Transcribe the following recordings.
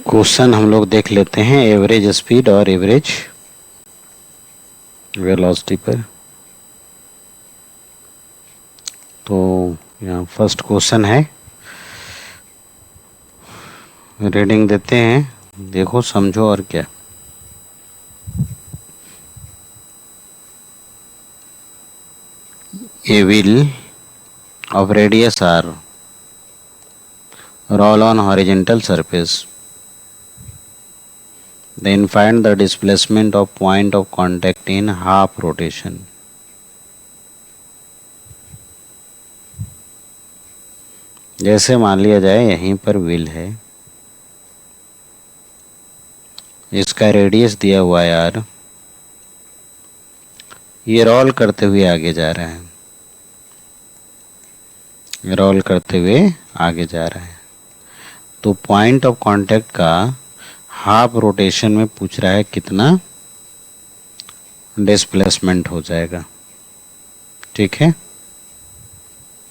Question हम लोग देख लेते हैं एवरेज स्पीड और एवरेज वेलोसिटी पर। तो यहाँ फर्स्ट क्वेश्चन है, रीडिंग देते हैं, देखो समझो और क्या। A wheel of radius r roll on horizontal surface. Then find the displacement of point of contact in half rotation. जैसे मान लिया जाए यहीं पर व्हील है, इसका रेडियस दिया हुआ है यार, ये रोल करते हुए आगे जा रहा है, रोल करते हुए आगे जा रहा है। तो पॉइंट ऑफ कांटेक्ट का हाफ रोटेशन में पूछ रहा है कितना डिस्प्लेसमेंट हो जाएगा। ठीक है,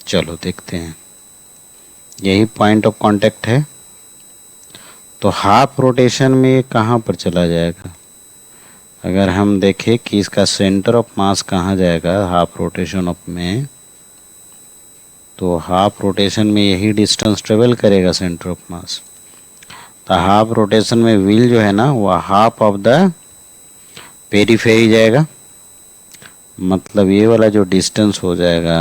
चलो देखते हैं। यही पॉइंट ऑफ कांटेक्ट है, तो हाफ रोटेशन में ये कहाँ पर चला जाएगा। अगर हम देखें कि इसका सेंटर ऑफ मास कहाँ जाएगा हाफ रोटेशन ऑफ में, तो हाफ रोटेशन में यही डिस्टेंस ट्रेवल करेगा सेंटर ऑफ मास। तो हाफ रोटेशन में व्हील जो है ना वो हाफ ऑफ द पेरीफेरी जाएगा, मतलब ये वाला जो डिस्टेंस हो जाएगा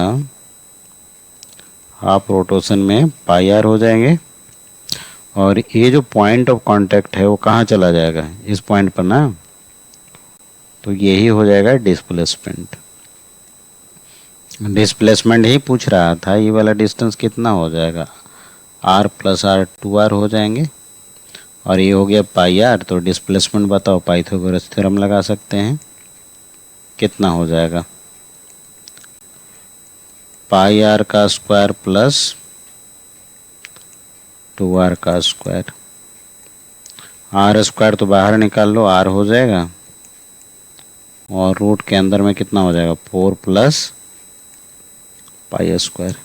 हाफ रोटेशन में पाई आर हो जाएंगे, और ये जो पॉइंट ऑफ कांटेक्ट है वो कहाँ चला जाएगा, इस पॉइंट पर ना, तो यही हो जाएगा डिस्प्लेसमेंट। डिस्प्लेसमेंट ही पूछ रहा था, ये वाला डिस्टेंस कितना हो जाएगा, r प्लस r 2r हो जाएंगे, और ये हो गया पाई आर। तो डिस्प्लेसमेंट बताओ, पाइथागोरस थ्योरम लगा सकते हैं, कितना हो जाएगा, पाई आर का स्क्वायर प्लस 2r का स्क्वायर। r स्क्वायर तो बाहर निकाल लो, r हो जाएगा, और रूट के अंदर में कितना हो जाएगा 4 प्लस पाई स्क्वायर।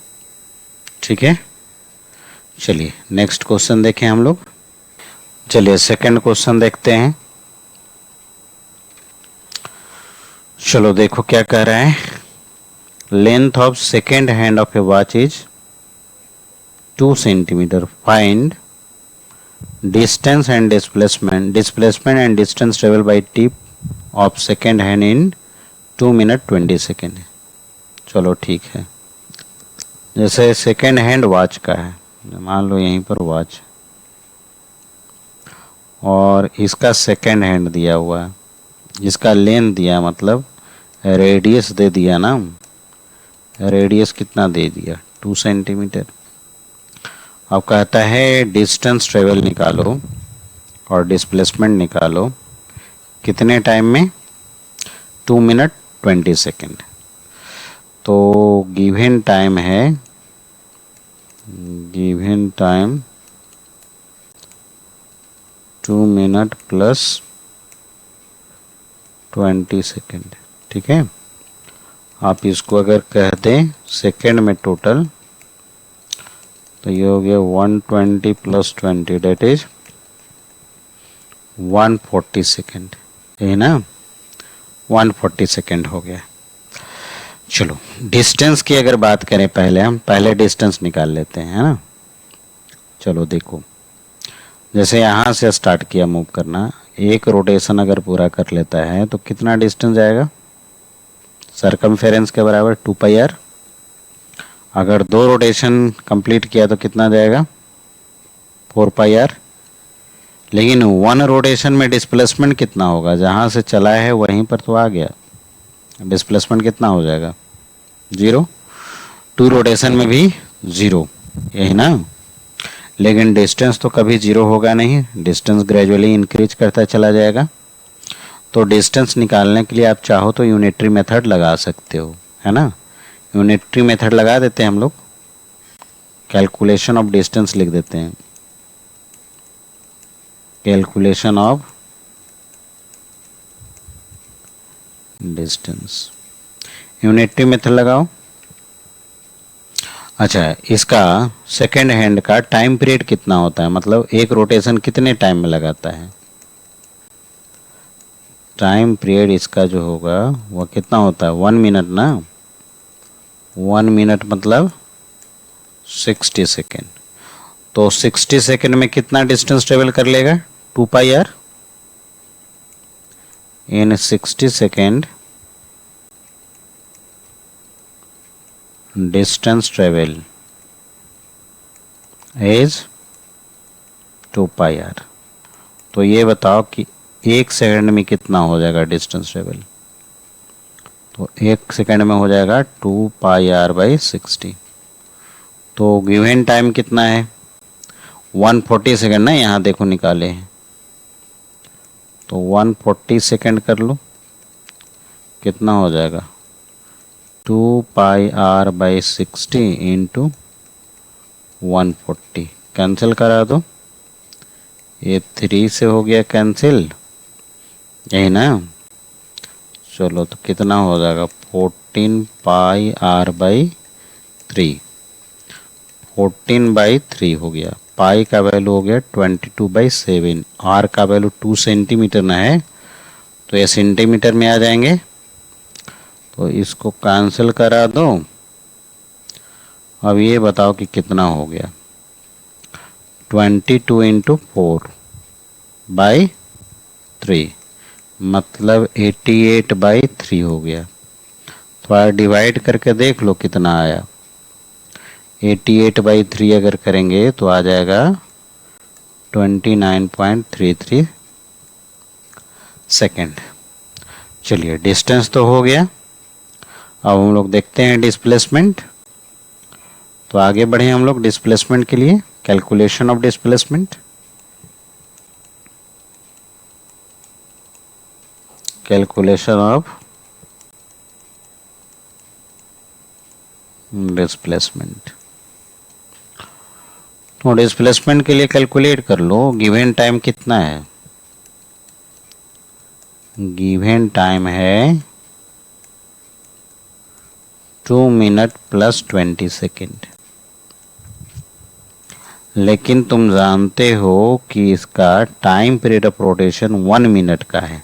ठीक है, चलिए नेक्स्ट क्वेश्चन देखें हम लोग। चलिए सेकंड क्वेश्चन देखते हैं। चलो देखो क्या कह रहा है। Length of second hand of A watch is 2 centimetre. Find distance and displacement and distance travel by tip of second hand in 2 minute 20 second. चलो ठीक है, जैसे सेकेंड हैंड वॉच का है, मान लो यहीं पर वॉच, और इसका सेकेंड हैंड दिया हुआ है, इसका लेंथ दिया मतलब रेडियस दे दिया ना, रेडियस कितना दे दिया 2 सेंटीमीटर। अब कहता है डिस्टेंस ट्रेवल निकालो और डिस्प्लेसमेंट निकालो कितने टाइम में, 2 मिनट 20 सेकेंड। तो गिवन टाइम है, given time 2 minute plus 20 second. ठीक है, आप इसको अगर कह दें सेकेंड में टोटल, तो ये हो गया 120 प्लस 20 डेट इज 140 सेकेंड, यही ना, 140 सेकेंड हो गया। चलो डिस्टेंस की अगर बात करें, हम पहले डिस्टेंस निकाल लेते हैं, है ना। चलो देखो, जैसे यहाँ से स्टार्ट किया मूव करना, एक रोटेशन अगर पूरा कर लेता है तो कितना डिस्टेंस जाएगा, सर्कमफेरेंस के बराबर 2 पाई आर। अगर 2 रोटेशन कंप्लीट किया तो कितना जाएगा 4 पाई आर। लेकिन 1 रोटेशन में डिस्प्लेसमेंट कितना होगा, जहाँ से चला है वहीं पर तो आ गया, डिस्प्लेसमेंट कितना हो जाएगा 0। 2 रोटेशन में भी 0, यही ना। लेकिन डिस्टेंस तो कभी 0 होगा नहीं, डिस्टेंस ग्रेजुअली इंक्रीज करता चला जाएगा। तो डिस्टेंस निकालने के लिए आप चाहो तो यूनिटरी मेथड लगा सकते हो, है ना। यूनिटरी मेथड लगा देते हैं हम लोग, कैलकुलेशन ऑफ डिस्टेंस लिख देते हैं, calculation of distance, unitary method लगाओ। अच्छा, इसका सेकेंड हैंड का टाइम पीरियड कितना होता है, मतलब एक रोटेशन कितने टाइम में लगाता है। टाइम पीरियड इसका जो होगा वो कितना होता है, 1 मिनट ना। 1 मिनट मतलब 60 सेकेंड। तो 60 सेकेंड में कितना डिस्टेंस ट्रेवल कर लेगा, 2πr। In 60 second distance travel is 2πr। तो ये बताओ कि 1 सेकंड में कितना हो जाएगा डिस्टेंस ट्रेवल। तो 1 सेकंड में हो जाएगा 2πr/60। तो गिवन टाइम कितना है, 140 सेकंड ना, यहाँ देखो निकाले हैं। तो 140 सेकंड कर लो, कितना हो जाएगा 2πr/60 इंटू 140। कैंसिल करा दो, ये 3 से हो गया कैंसिल, यही ना। चलो तो कितना हो जाएगा 14πr/3। 14/3 हो गया। पाई का वैल्यू हो गया 22/7। आर का वैल्यू 2 सेंटीमीटर ना है, तो ये सेंटीमीटर में आ जाएंगे। तो इसको कैंसिल करा दो। अब ये बताओ कि कितना हो गया, 22 इंटू 4/3 मतलब 88/3 हो गया। थोड़ा डिवाइड करके देख लो कितना आया। 88/3 अगर करेंगे तो आ जाएगा 29.33 सेकेंड। चलिए, डिस्टेंस तो हो गया। अब हम लोग देखते हैं डिस्प्लेसमेंट। तो आगे बढ़े हम लोग डिस्प्लेसमेंट के लिए। Calculation of displacement, calculation of displacement. तो डिस्प्लेसमेंट के लिए कैलकुलेट कर लो। गिवन टाइम कितना है, गिवन टाइम है 2 मिनट प्लस 20 सेकेंड। लेकिन तुम जानते हो कि इसका time period of rotation 1 minute का है।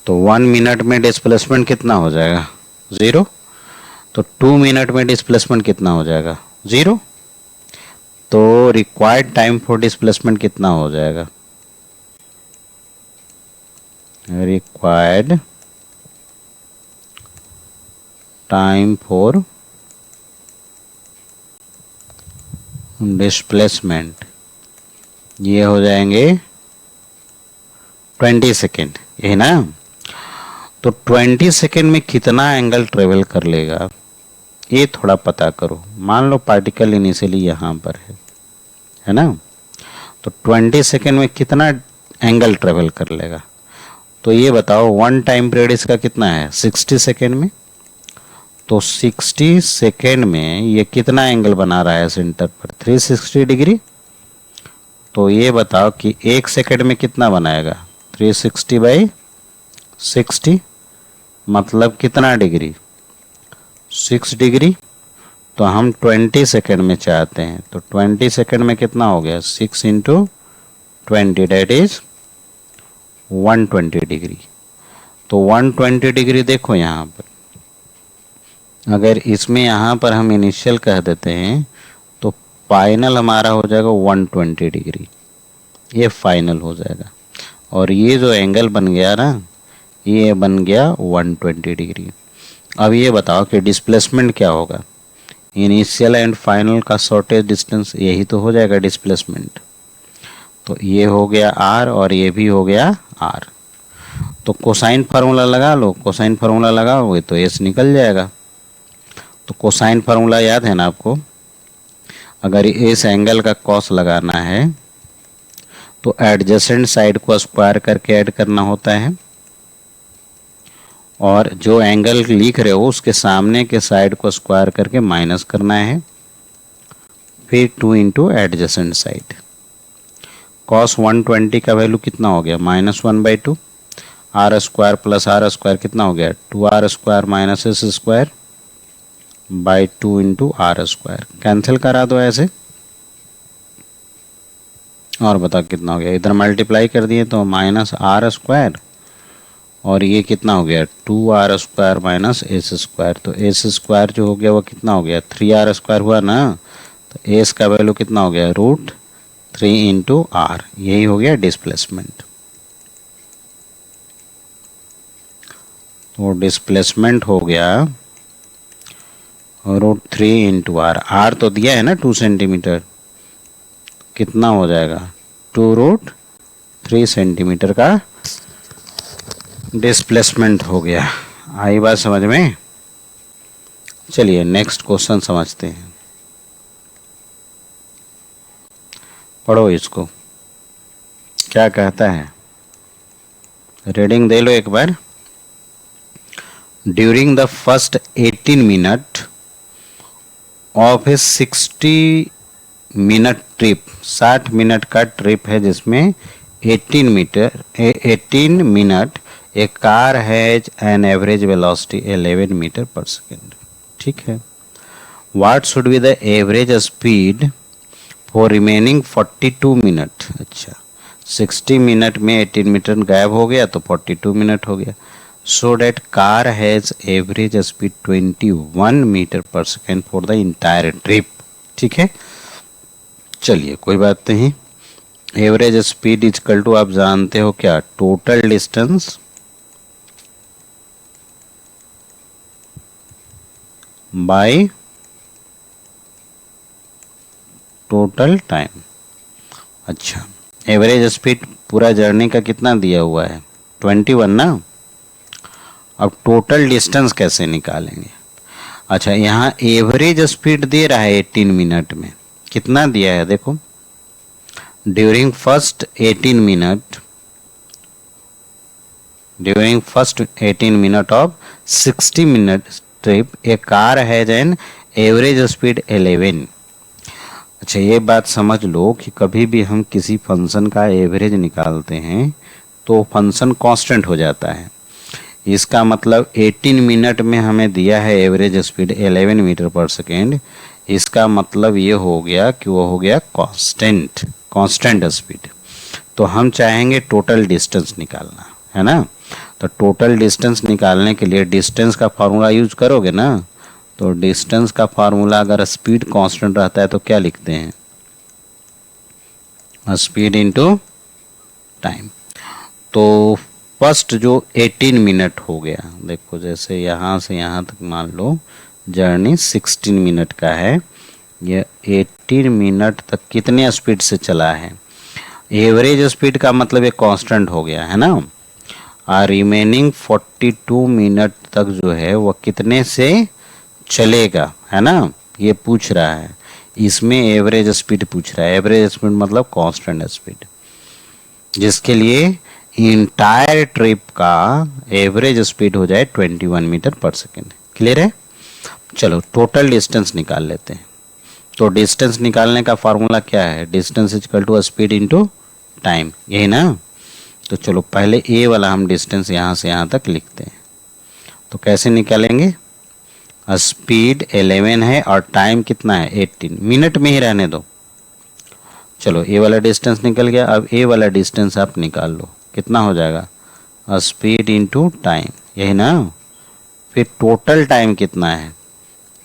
तो 1 मिनट में डिस्प्लेसमेंट कितना हो जाएगा, 0। तो 2 मिनट में डिस्प्लेसमेंट कितना हो जाएगा, 0। तो रिक्वायर्ड टाइम फॉर डिस्प्लेसमेंट कितना हो जाएगा, रिक्वायर्ड टाइम फॉर डिस्प्लेसमेंट ये हो जाएंगे 20 सेकेंड, यही ना। तो 20 सेकेंड में कितना एंगल ट्रेवल कर लेगा, ये थोड़ा पता करो। मान लो पार्टिकल इनिशियली यहाँ पर है ना। तो 20 सेकेंड में कितना एंगल ट्रेवल कर लेगा। तो ये बताओ, वन टाइम पीरियड इसका कितना है, 60 सेकेंड में। तो 60 सेकेंड में ये कितना एंगल बना रहा है सेंटर पर, 360 डिग्री। तो ये बताओ कि 1 सेकेंड में कितना बनाएगा, 360/60 मतलब कितना डिग्री, 6 डिग्री। तो हम 20 सेकेंड में चाहते हैं। तो 20 सेकेंड में कितना हो गया, 6 इंटू 20 डेट इज 120 डिग्री। तो 120 डिग्री देखो यहाँ पर, अगर इसमें यहाँ पर हम इनिशियल कह देते हैं तो फाइनल हमारा हो जाएगा 120 डिग्री, ये फाइनल हो जाएगा। और ये जो एंगल बन गया ना, ये बन गया 120 डिग्री। अब ये बताओ कि डिस्प्लेसमेंट क्या होगा, इनिशियल एंड फाइनल का शॉर्टेज डिस्टेंस, यही तो हो जाएगा डिस्प्लेसमेंट। तो ये हो गया r और ये भी हो गया r। तो कोसाइन फार्मूला लगा लो, कोसाइन फार्मूला लगाओगे तो s निकल जाएगा। तो कोसाइन फार्मूला याद है ना आपको, अगर इस एंगल का कॉस लगाना है तो एडजेसेंट साइड को स्क्वायर करके ऐड करना होता है, और जो एंगल लिख रहे हो उसके सामने के साइड को स्क्वायर करके माइनस करना है, फिर 2 इंटू एडजेसेंट साइड। कॉस 120 का वैल्यू कितना हो गया, -1/2। r² + r² कितना हो गया, 2r² - s² by 2 into R square, cancel करा दो ऐसे और बताओ कितना हो गया। इधर मल्टीप्लाई कर दिए तो माइनस आर स्क्वायर और ये कितना हो गया 2r square minus S square. तो एस स्क्वायर जो हो गया वो कितना हो गया 3r स्क्वायर हुआ ना। तो एस का वैल्यू कितना हो गया √3 इंटू आर, यही हो गया डिस्प्लेसमेंट। तो डिस्प्लेसमेंट हो गया √3 इंटू आर। आर तो दिया है ना 2 सेंटीमीटर, कितना हो जाएगा 2√3 सेंटीमीटर का डिस्प्लेसमेंट हो गया। आई बात समझ में। चलिए नेक्स्ट क्वेश्चन समझते हैं, पढ़ो इसको क्या कहता है, रीडिंग दे लो एक बार। During the first 18 minute of a 60 minute trip, 60 minute का ट्रिप है जिसमें 18 minute a car has an average velocity 11 metre पर सेकेंड। ठीक है, what should be the average speed for remaining 42 minute. अच्छा 60 मिनट में 18 मीटर गायब हो गया तो 42 मिनट हो गया। So that car has average speed 21 metre पर second for the entire trip. ठीक है, चलिए कोई बात नहीं। एवरेज स्पीड इजकल टू आप जानते हो क्या, total distance by total time. अच्छा एवरेज स्पीड पूरा जर्नी का कितना दिया हुआ है 21 ना। अब टोटल डिस्टेंस कैसे निकालेंगे। अच्छा यहाँ एवरेज स्पीड दे रहा है 18 मिनट में, कितना दिया है देखो, during first 18 minute of 60 minute trip A car has an average speed 11। अच्छा ये बात समझ लो कि कभी भी हम किसी फंक्शन का एवरेज निकालते हैं तो फंक्शन कांस्टेंट हो जाता है। इसका मतलब 18 मिनट में हमें दिया है एवरेज स्पीड 11 मीटर पर सेकेंड, इसका मतलब ये हो गया कि वो हो गया कांस्टेंट स्पीड। तो हम चाहेंगे टोटल डिस्टेंस निकालना है ना। तो टोटल डिस्टेंस निकालने के लिए डिस्टेंस का फार्मूला यूज करोगे ना। तो डिस्टेंस का फार्मूला अगर स्पीड कांस्टेंट रहता है तो क्या लिखते हैं, स्पीड इनटू टाइम। तो फर्स्ट जो 18 मिनट हो गया, देखो जैसे यहाँ से यहाँ तक मान लो जर्नी 16 मिनट का है, ये 18 मिनट तक कितने स्पीड से चला है। एवरेज स्पीड का मतलब ये कांस्टेंट हो गया है ना। और रिमेनिंग 42 मिनट तक जो है वो कितने से चलेगा है ना, ये पूछ रहा है। इसमें एवरेज स्पीड पूछ रहा है, एवरेज स्पीड मतलब कांस्टेंट स्पीड, जिसके लिए इंटायर ट्रिप का एवरेज स्पीड हो जाए 21 मीटर पर सेकेंड। क्लियर है। चलो टोटल डिस्टेंस निकाल लेते हैं। तो डिस्टेंस निकालने का फार्मूला क्या है, distance equal to speed into time, यही ना। तो चलो पहले ए वाला हम डिस्टेंस यहाँ से यहाँ तक लिखते हैं। तो कैसे निकालेंगे, स्पीड 11 है और टाइम कितना है 18, मिनट में ही रहने दो। चलो ए वाला डिस्टेंस निकल गया। अब ए वाला डिस्टेंस आप निकाल लो, कितना हो जाएगा स्पीड इनटू टाइम, यही ना। फिर टोटल टाइम कितना है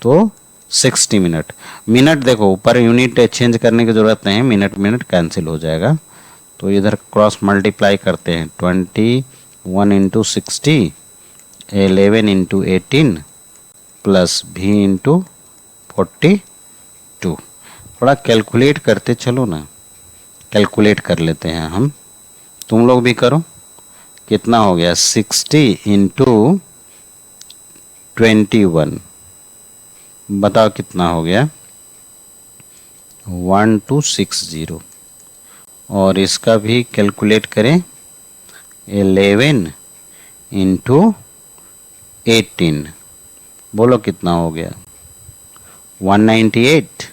तो 60 मिनट। मिनट देखो ऊपर यूनिट चेंज करने की जरूरत नहीं है, मिनट कैंसिल हो जाएगा। तो इधर क्रॉस मल्टीप्लाई करते हैं, 21 इंटू 60, 11 इंटू 18 प्लस भी इंटू 42। थोड़ा कैलकुलेट करते चलो ना, कैलकुलेट कर लेते हैं हम, तुम लोग भी करो। कितना हो गया 60 इंटू 21, बताओ कितना हो गया 1260। और इसका भी कैलकुलेट करें, 11 इंटू 18, बोलो कितना हो गया 198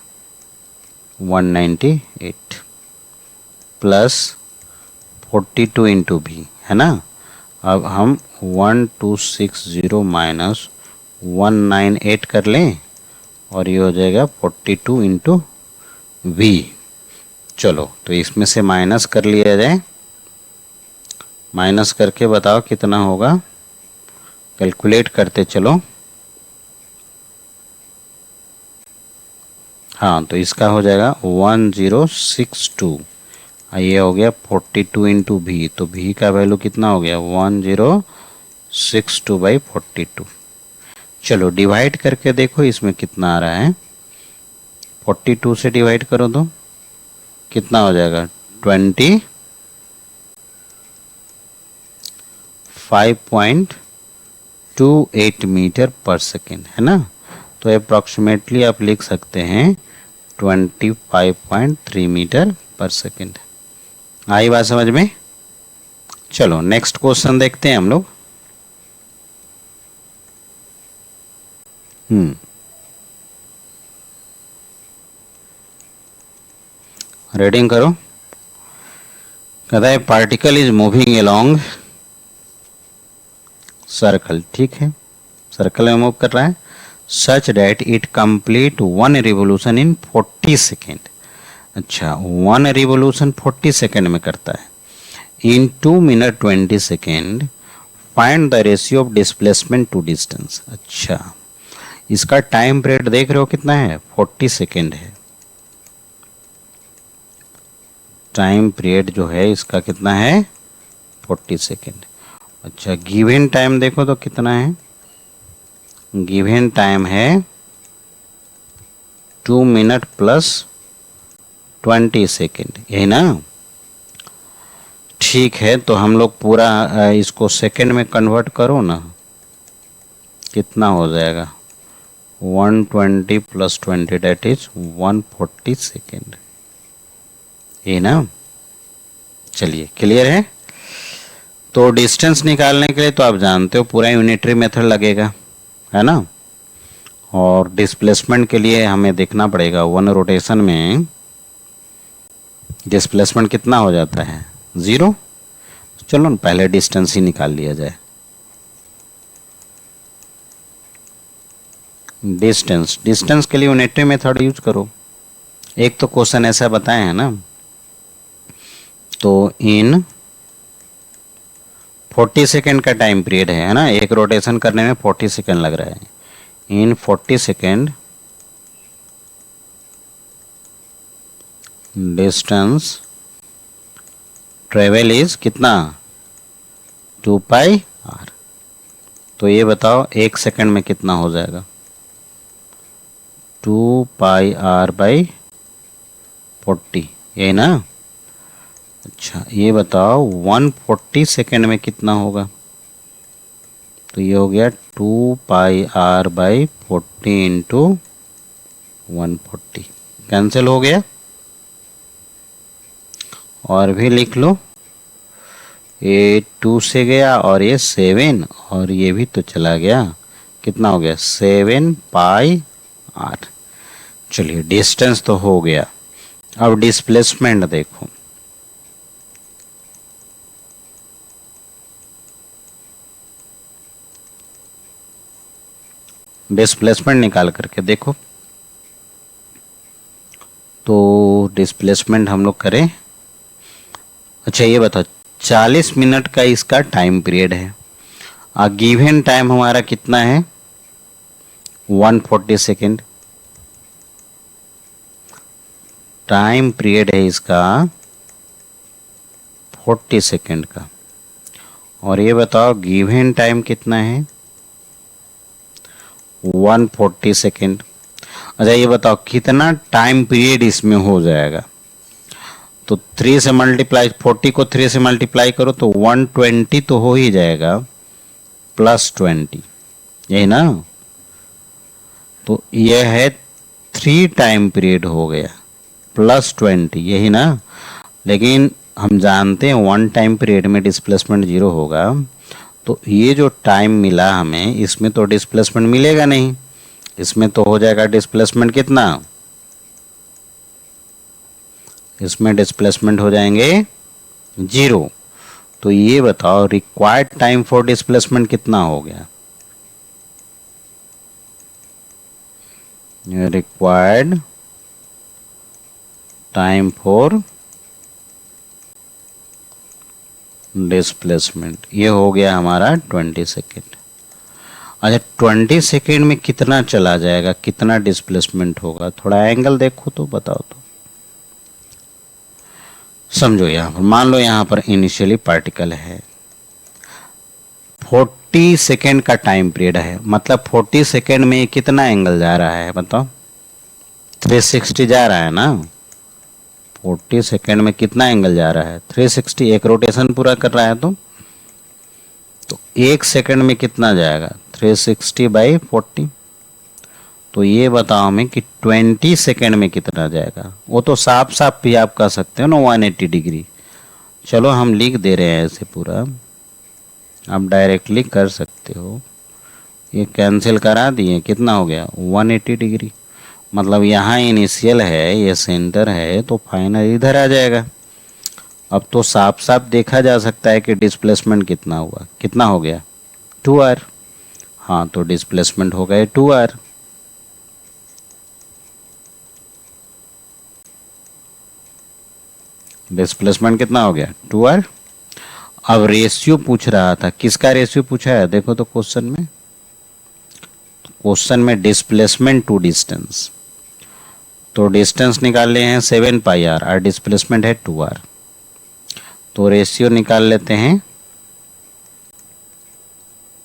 प्लस 42 इंटू भी है ना। अब हम 1260 माइनस 198 कर लें और ये हो जाएगा 42 इंटू वी। चलो तो इसमें से माइनस कर लिया जाए, माइनस करके बताओ कितना होगा, कैलकुलेट करते चलो। हाँ तो इसका हो जाएगा 1062, ये हो गया 42 इंटू भी, तो भी का वैल्यू कितना हो गया 1062/42। चलो डिवाइड करके देखो इसमें कितना आ रहा है, 42 से डिवाइड करो तो कितना हो जाएगा 25.28 मीटर पर सेकेंड, है ना। तो अप्रॉक्सीमेटली आप लिख सकते हैं 25.3 मीटर पर सेकेंड। आई बात समझ में। चलो नेक्स्ट क्वेश्चन देखते हैं हम लोग। रीडिंग करो। कहता है particle is moving along circle, ठीक है, सर्कल में मूव कर रहा है, such that it complete 1 revolution in 40 second. अच्छा 1 रिवोल्यूशन 40 सेकेंड में करता है। In 2 minute 20 second find the ratio of displacement to distance. अच्छा इसका टाइम पीरियड देख रहे हो कितना है 40 सेकेंड है। टाइम पीरियड जो है इसका कितना है 40 सेकेंड। अच्छा गिवन टाइम देखो तो कितना है, गिवन टाइम है 2 मिनट प्लस 20 सेकेंड, यही ना। ठीक है तो हम लोग पूरा इसको सेकेंड में कन्वर्ट करो ना, कितना हो जाएगा 120 प्लस 20 डेट इज 140 सेकेंड, ये ना। चलिए क्लियर है। तो डिस्टेंस निकालने के लिए तो आप जानते हो पूरा यूनिटरी मेथड लगेगा, है ना। और डिस्प्लेसमेंट के लिए हमें देखना पड़ेगा 1 रोटेशन में डिस्प्लेसमेंट कितना हो जाता है 0। चलो न पहले डिस्टेंस ही निकाल लिया जाए। डिस्टेंस के लिए यूनिटरी मेथड यूज करो। एक तो क्वेश्चन ऐसा बताए हैं ना, तो इन 40 सेकेंड का टाइम पीरियड है ना, एक रोटेशन करने में 40 सेकेंड लग रहा है। इन 40 सेकेंड डिस्टेंस ट्रेवल इज कितना 2 पाई आर। तो ये बताओ एक सेकेंड में कितना हो जाएगा 2 पाई आर बाई 40, यही ना। अच्छा ये बताओ 140 सेकेंड में कितना होगा, तो ये हो गया 2 पाई आर बाई 40 इंटू 140, कैंसिल हो गया। और भी लिख लो, ये 2 से गया और ये 7 और ये भी तो चला गया, कितना हो गया 7 पाई आर। चलिए डिस्टेंस तो हो गया। अब डिस्प्लेसमेंट देखो, डिस्प्लेसमेंट निकाल करके देखो। तो डिस्प्लेसमेंट हम लोग करें। अच्छा ये बताओ 40 मिनट का इसका टाइम पीरियड है, गिवन टाइम हमारा कितना है 140 सेकेंड। टाइम पीरियड है इसका 40 सेकेंड का, और ये बताओ गिवन टाइम कितना है 140 सेकेंड। अच्छा ये बताओ कितना टाइम पीरियड इसमें हो जाएगा, तो 3 से मल्टीप्लाई, 40 को 3 से मल्टीप्लाई करो तो 120 तो हो ही जाएगा प्लस 20, यही ना। तो यह है 3 टाइम पीरियड हो गया प्लस 20, यही ना। लेकिन हम जानते हैं 1 टाइम पीरियड में डिस्प्लेसमेंट 0 होगा, तो ये जो टाइम मिला हमें इसमें तो डिस्प्लेसमेंट मिलेगा नहीं, इसमें तो हो जाएगा डिस्प्लेसमेंट कितना, इसमें डिस्प्लेसमेंट हो जाएंगे 0। तो ये बताओ रिक्वायर्ड टाइम फॉर डिस्प्लेसमेंट कितना हो गया, रिक्वायर्ड टाइम फॉर डिस्प्लेसमेंट, ये हो गया हमारा 20 सेकेंड। अच्छा 20 सेकेंड में कितना चला जाएगा, कितना डिस्प्लेसमेंट होगा, थोड़ा एंगल देखो तो बताओ तो। समझो यहाँ पर मान लो यहाँ पर इनिशियली पार्टिकल है, 40 सेकेंड का टाइम पीरियड है, मतलब 40 सेकेंड में कितना एंगल जा रहा है बताओ, 360 जा रहा है ना। 40 सेकेंड में कितना एंगल जा रहा है, 360, एक रोटेशन पूरा कर रहा है तो एक सेकेंड में कितना जाएगा, 360 बाई 40। तो ये बताओ हमें कि 20 सेकेंड में कितना जाएगा। वो तो साफ साफ भी आप कह सकते हो ना 180 डिग्री। चलो हम लिख दे रहे हैं ऐसे पूरा, आप डायरेक्टली कर सकते हो। ये कैंसिल करा दिए, कितना हो गया 180 डिग्री। मतलब यहाँ इनिशियल है, ये सेंटर है, तो फाइनल इधर आ जाएगा। अब तो साफ साफ देखा जा सकता है कि डिस्प्लेसमेंट कितना हुआ, कितना हो गया 2r। हाँ तो डिस्प्लेसमेंट हो गए 2r। डिस्प्लेसमेंट कितना हो गया 2r। अब रेशियो पूछ रहा था, किसका रेशियो पूछा है देखो तो क्वेश्चन में डिस्प्लेसमेंट टू डिस्टेंस। तो डिस्टेंस निकाल ले हैं 7 पाई आर और डिस्प्लेसमेंट है 2r। तो रेशियो निकाल लेते हैं।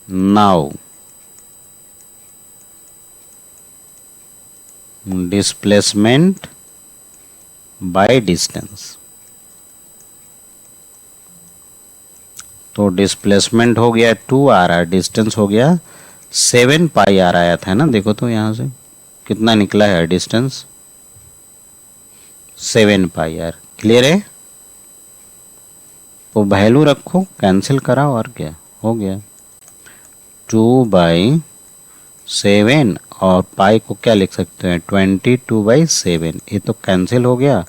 नाउ डिस्प्लेसमेंट बाय डिस्टेंस, तो डिस्प्लेसमेंट हो गया 2r और डिस्टेंस हो गया 7 पाई आर आया था ना। देखो तो यहाँ से कितना निकला है डिस्टेंस, 7 पाई आर। क्लियर है। तो वैल्यू रखो, कैंसिल कराओ और क्या हो गया 2/7 और पाई को क्या लिख सकते हैं 22/7। ये तो कैंसिल हो गया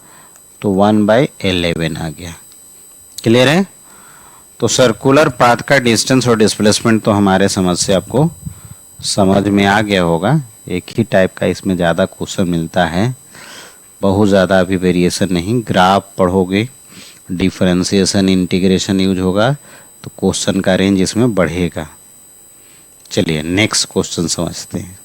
तो 1/11 आ गया। क्लियर है। तो सर्कुलर पाथ का डिस्टेंस और डिस्प्लेसमेंट तो हमारे समझ से आपको समझ में आ गया होगा। एक ही टाइप का इसमें ज़्यादा क्वेश्चन मिलता है, बहुत ज़्यादा अभी वेरिएशन नहीं। ग्राफ पढ़ोगे, डिफरेंशिएशन इंटीग्रेशन यूज होगा तो क्वेश्चन का रेंज इसमें बढ़ेगा। चलिए नेक्स्ट क्वेश्चन समझते हैं।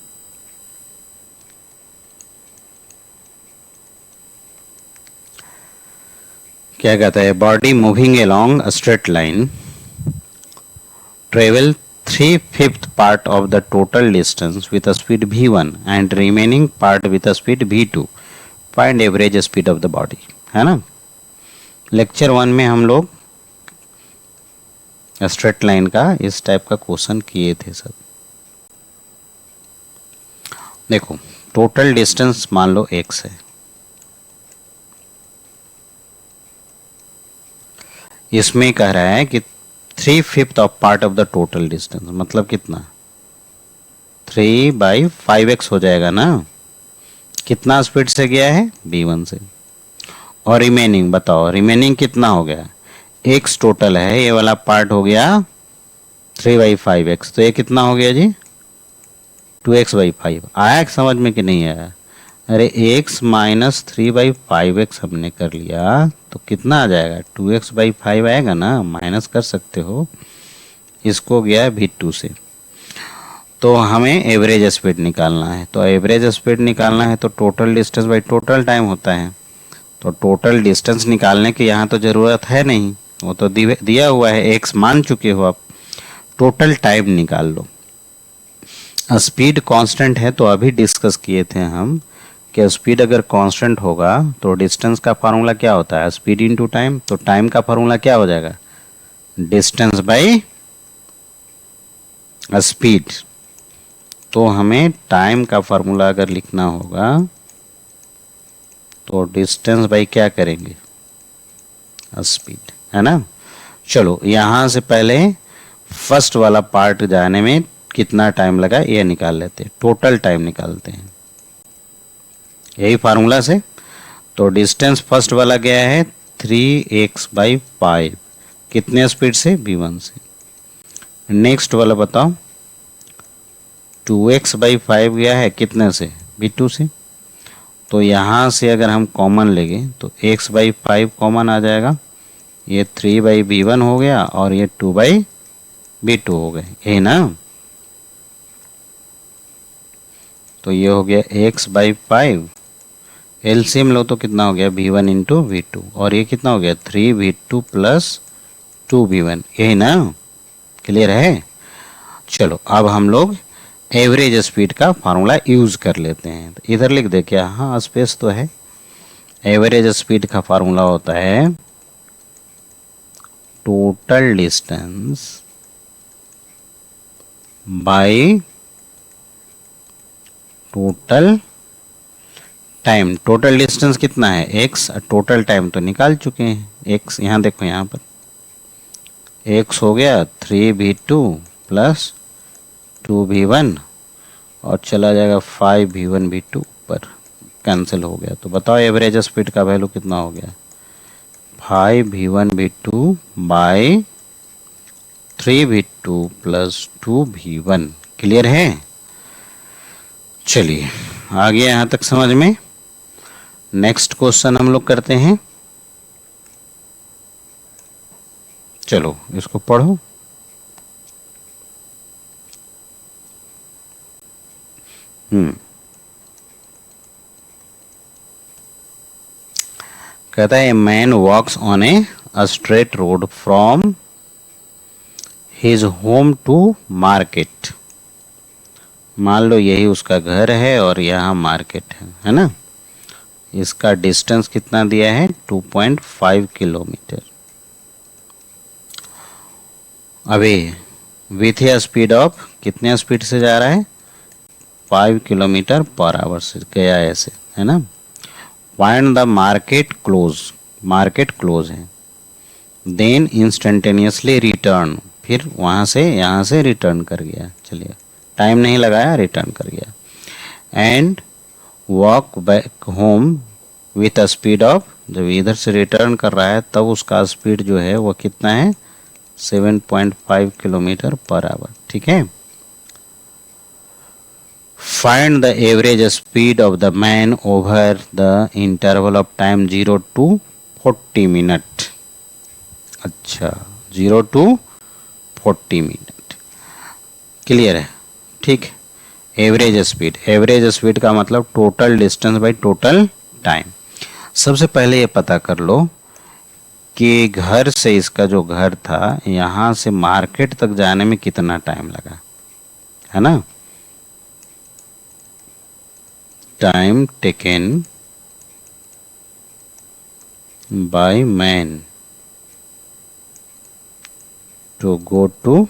क्या कहता है, body moving along a straight line travel 3/5 part of the total distance with a speed v1 and remaining part with a speed v2, find average speed of the body. है ना। Lecture 1 में हम लोग स्ट्रेट लाइन का इस type का question किए थे सब। देखो टोटल डिस्टेंस मान लो x है, इसमें कह रहा है कि 3/5 of part of the total distance, मतलब कितना 3/5x हो जाएगा ना। कितना स्पीड से गया है v1 से। और रिमेनिंग बताओ, रिमेनिंग कितना हो गया, x टोटल है, ये वाला पार्ट हो गया 3/5x, तो ये कितना हो गया जी 2x/5। आया समझ में कि नहीं आया। अरे x माइनस 3/5x हमने कर लिया तो कितना आ जाएगा 2x/5 आएगा ना, माइनस कर सकते हो। इसको गया v2 से। तो हमें एवरेज स्पीड निकालना है, तो एवरेज स्पीड निकालना है तो total distance by total time होता है। तो टोटल डिस्टेंस निकालने की यहाँ तो ज़रूरत है नहीं, वो तो दिया हुआ है, x मान चुके हो आप। टोटल टाइम निकाल लो। स्पीड कांस्टेंट है तो अभी डिस्कस किए थे हम कि स्पीड अगर कांस्टेंट होगा तो डिस्टेंस का फार्मूला क्या होता है स्पीड इनटू टाइम। तो टाइम का फार्मूला क्या हो जाएगा डिस्टेंस बाई स्पीड। तो हमें टाइम का फार्मूला अगर लिखना होगा तो डिस्टेंस बाई क्या करेंगे स्पीड, है ना। चलो यहाँ से पहले फर्स्ट वाला पार्ट जाने में कितना टाइम लगा ये निकाल लेते हैं, टोटल टाइम निकालते हैं यही फार्मूला से। तो डिस्टेंस फर्स्ट वाला गया है 3x/5, कितने स्पीड से v1 से। नेक्स्ट वाला बताओ 2x/5 गया है कितने से v2 से। तो यहाँ से अगर हम कॉमन लेंगे तो x/5 कॉमन आ जाएगा, ये 3/v1 हो गया और ये 2/v2 हो गए, यही ना। तो ये हो गया x/5, एलसीएम लो तो कितना हो गया v1 इंटू v2, और ये कितना हो गया 3v2 प्लस 2v1, यही ना। क्लियर है। चलो अब हम लोग एवरेज स्पीड का फार्मूला यूज कर लेते हैं। तो इधर लिख दे क्या, हाँ स्पेस तो है। एवरेज स्पीड का फार्मूला होता है total distance by total time. Total distance कितना है x, टोटल टाइम तो निकाल चुके हैं। x यहाँ देखो, यहाँ पर x हो गया 3v2 प्लस 2v1 और चला जाएगा 5v1v2 पर, कैंसिल हो गया। तो बताओ एवरेज स्पीड का वैल्यू कितना हो गया, 5v1v2 bye 3v2 plus 2v1। Clear है। चलिए आ गया यहाँ तक समझ में। नेक्स्ट क्वेश्चन हम लोग करते हैं। चलो इसको पढ़ो। कहता है man walks on a straight road from his home to market. मान लो यही उसका घर है और यहाँ मार्केट है ना। इसका डिस्टेंस कितना दिया है 2.5 किलोमीटर। अभी विथ ए स्पीड ऑफ, कितने स्पीड से जा रहा है 5 किलोमीटर पर आवर से गया ऐसे, है ना। Find the market close, market close है। देन इंस्टेंटेनियसली रिटर्न, फिर वहाँ से यहाँ से रिटर्न कर गया। चलिए टाइम नहीं लगाया, रिटर्न कर गया। And walk back home with a speed of, जब इधर से रिटर्न कर रहा है तब उसका स्पीड जो है वो कितना है 7.5 किलोमीटर पर आवर। ठीक है। Find the average speed of the man over the interval of time 0 to 40 minute. अच्छा 0 to 40 मिनट। क्लियर है। ठीक। एवरेज स्पीड, एवरेज स्पीड का मतलब total distance by total time. सबसे पहले ये पता कर लो कि घर से, इसका जो घर था यहाँ से मार्केट तक जाने में कितना टाइम लगा, है ना। Time taken by man to go to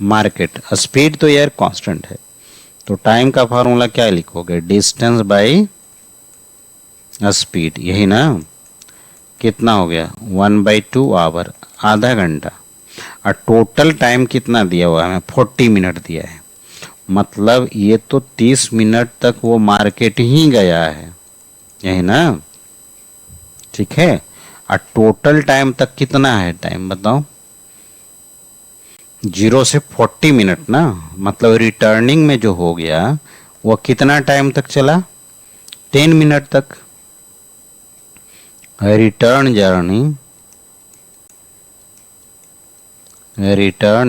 market. Speed तो यार कांस्टेंट है, तो टाइम का फार्मूला क्या लिखोगे, डिस्टेंस बाय स्पीड, यही ना। कितना हो गया 1/2 आवर, आधा घंटा। और टोटल टाइम कितना दिया हुआ है, 40 मिनट दिया है। मतलब ये तो 30 मिनट तक वो मार्केट ही गया है, यही ना। ठीक है। और टोटल टाइम तक कितना है टाइम बताओ, 0 से 40 मिनट ना। मतलब रिटर्निंग में जो हो गया वो कितना टाइम तक चला, 10 मिनट तक। रिटर्न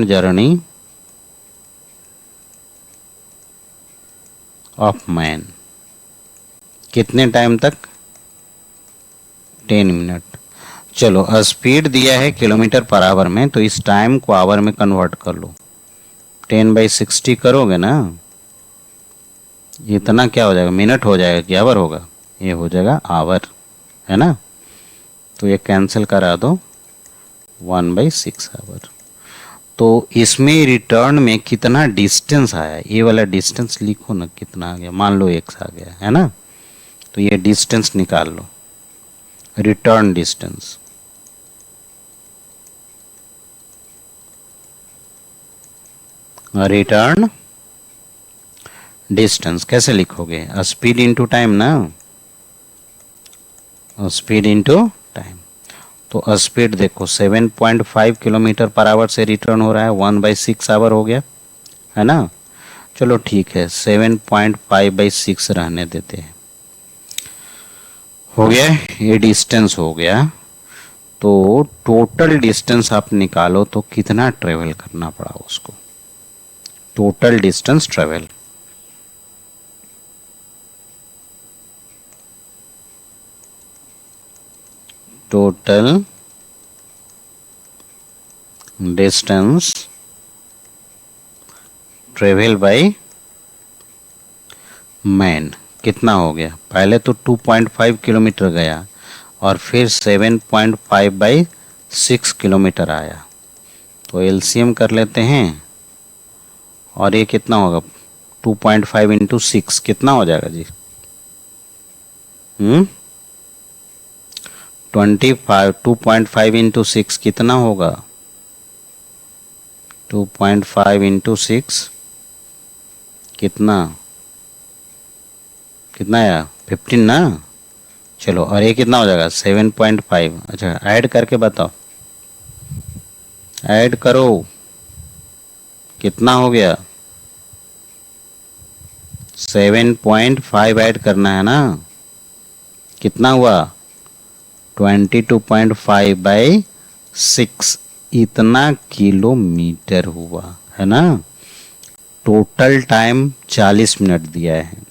जर्नी ऑफ मैन कितने टाइम तक, 10 मिनट। चलो स्पीड दिया है किलोमीटर पर आवर में, तो इस टाइम को आवर में कन्वर्ट कर लो। 10/60 करोगे ना, इतना क्या हो जाएगा, मिनट हो जाएगा कि आवर होगा, ये हो जाएगा आवर, है ना। तो ये कैंसिल करा दो, 1/6 आवर। तो इसमें रिटर्न में कितना डिस्टेंस आया, ये वाला डिस्टेंस लिखो ना, कितना आ गया, मान लो x आ गया, है ना। तो ये डिस्टेंस निकाल लो, रिटर्न डिस्टेंस। रिटर्न डिस्टेंस कैसे लिखोगे, स्पीड इनटू टाइम ना, स्पीड इनटू टाइम। तो स्पीड देखो 7.5 किलोमीटर पर आवर से रिटर्न हो रहा है, 1/6 आवर हो गया, है ना। चलो ठीक है, 7.5/6 रहने देते हैं। हो गया, ये डिस्टेंस हो गया। तो टोटल डिस्टेंस आप निकालो तो कितना ट्रेवल करना पड़ा उसको, total distance travel. Total distance travel by man कितना हो गया? पहले तो 2.5 किलोमीटर गया और फिर 7.5/6 किलोमीटर आया। तो एलसीएम कर लेते हैं, और ये कितना होगा? 2.5 इंटू 6 कितना हो जाएगा जी? 25। 2.5 इंटू 6 कितना होगा? 2.5 इंटू 6 कितना कितना आया? 15 ना। चलो, और ये कितना हो जाएगा? 7.5। अच्छा, ऐड करके बताओ, ऐड करो, कितना हो गया? 7.5 ऐड करना है ना, कितना हुआ? 22.5/6, इतना किलोमीटर हुआ है ना। टोटल टाइम 40 मिनट दिया है।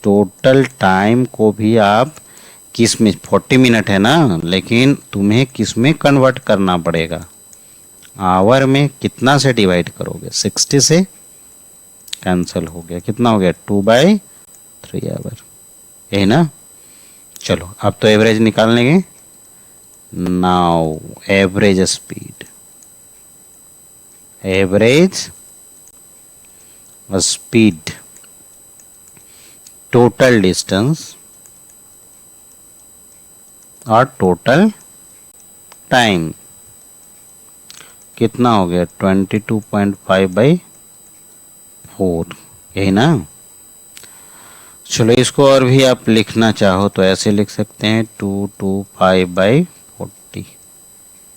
टोटल टाइम को भी आप किस में, 40 मिनट है ना, लेकिन तुम्हें किस में कन्वर्ट करना पड़ेगा? आवर में। कितना से डिवाइड करोगे? 60 से कैंसिल हो गया, कितना हो गया? 2/3 आवर, यही ना। चलो, अब तो एवरेज निकाल लेंगे। Now average speed, average speed, total distance और टोटल टाइम कितना हो गया? 22.5/4, यही ना। चलो, इसको और भी आप लिखना चाहो तो ऐसे लिख सकते हैं, 225/40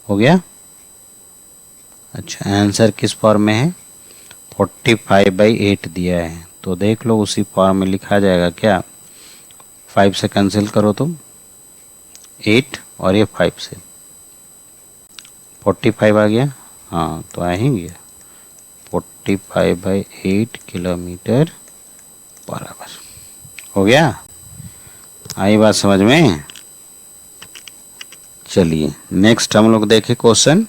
हो गया। अच्छा, आंसर किस फॉर्म में है? 45/8 दिया है, तो देख लो उसी फॉर्म में लिखा जाएगा क्या? 5 से कैंसिल करो तो 8, और ये 5 से 45 आ गया। हाँ, तो आ ही गया, 45/8 किलोमीटर पर आवर हो गया। आई बात समझ में? चलिए नेक्स्ट हम लोग देखें क्वेश्चन।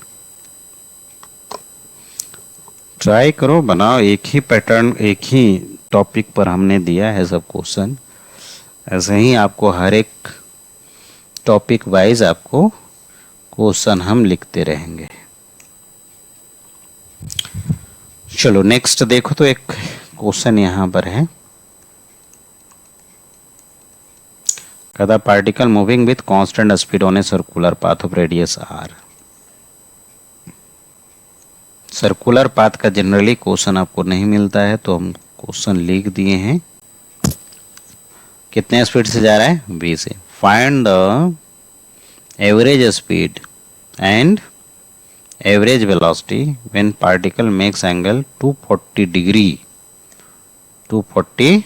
ट्राई करो, बनाओ, एक ही पैटर्न, एक ही टॉपिक पर हमने दिया है सब क्वेश्चन। ऐसे ही आपको हर एक टॉपिक वाइज आपको क्वेश्चन हम लिखते रहेंगे। चलो नेक्स्ट देखो, तो एक क्वेश्चन यहाँ पर है, कहता particle moving with constant speed on a circular path of radius R. Circular path का जनरली क्वेश्चन आपको नहीं मिलता है, तो हम क्वेश्चन लिख दिए हैं। कितने स्पीड से जा रहा है? v से। Find the average speed and average velocity when particle makes angle 240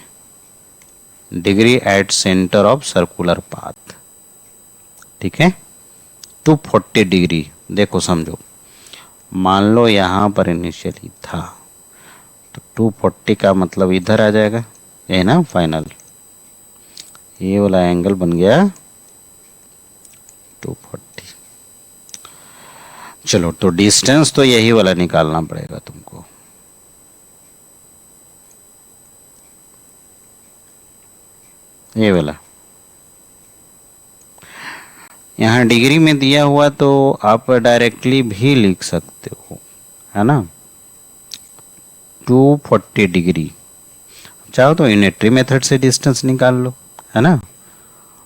degree at centre of circular path. ठीक है, 240 डिग्री। देखो समझो, मान लो यहाँ पर इनिशियली था, तो 240 का मतलब इधर आ जाएगा, ये ना फाइनल, ये वाला एंगल बन गया 240। चलो, तो डिस्टेंस तो यही वाला निकालना पड़ेगा तुमको। ये वाला यहाँ डिग्री में दिया हुआ, तो आप डायरेक्टली भी लिख सकते हो, है ना। 240 डिग्री, चाहो तो यूनिटरी मेथड से डिस्टेंस निकाल लो, है ना।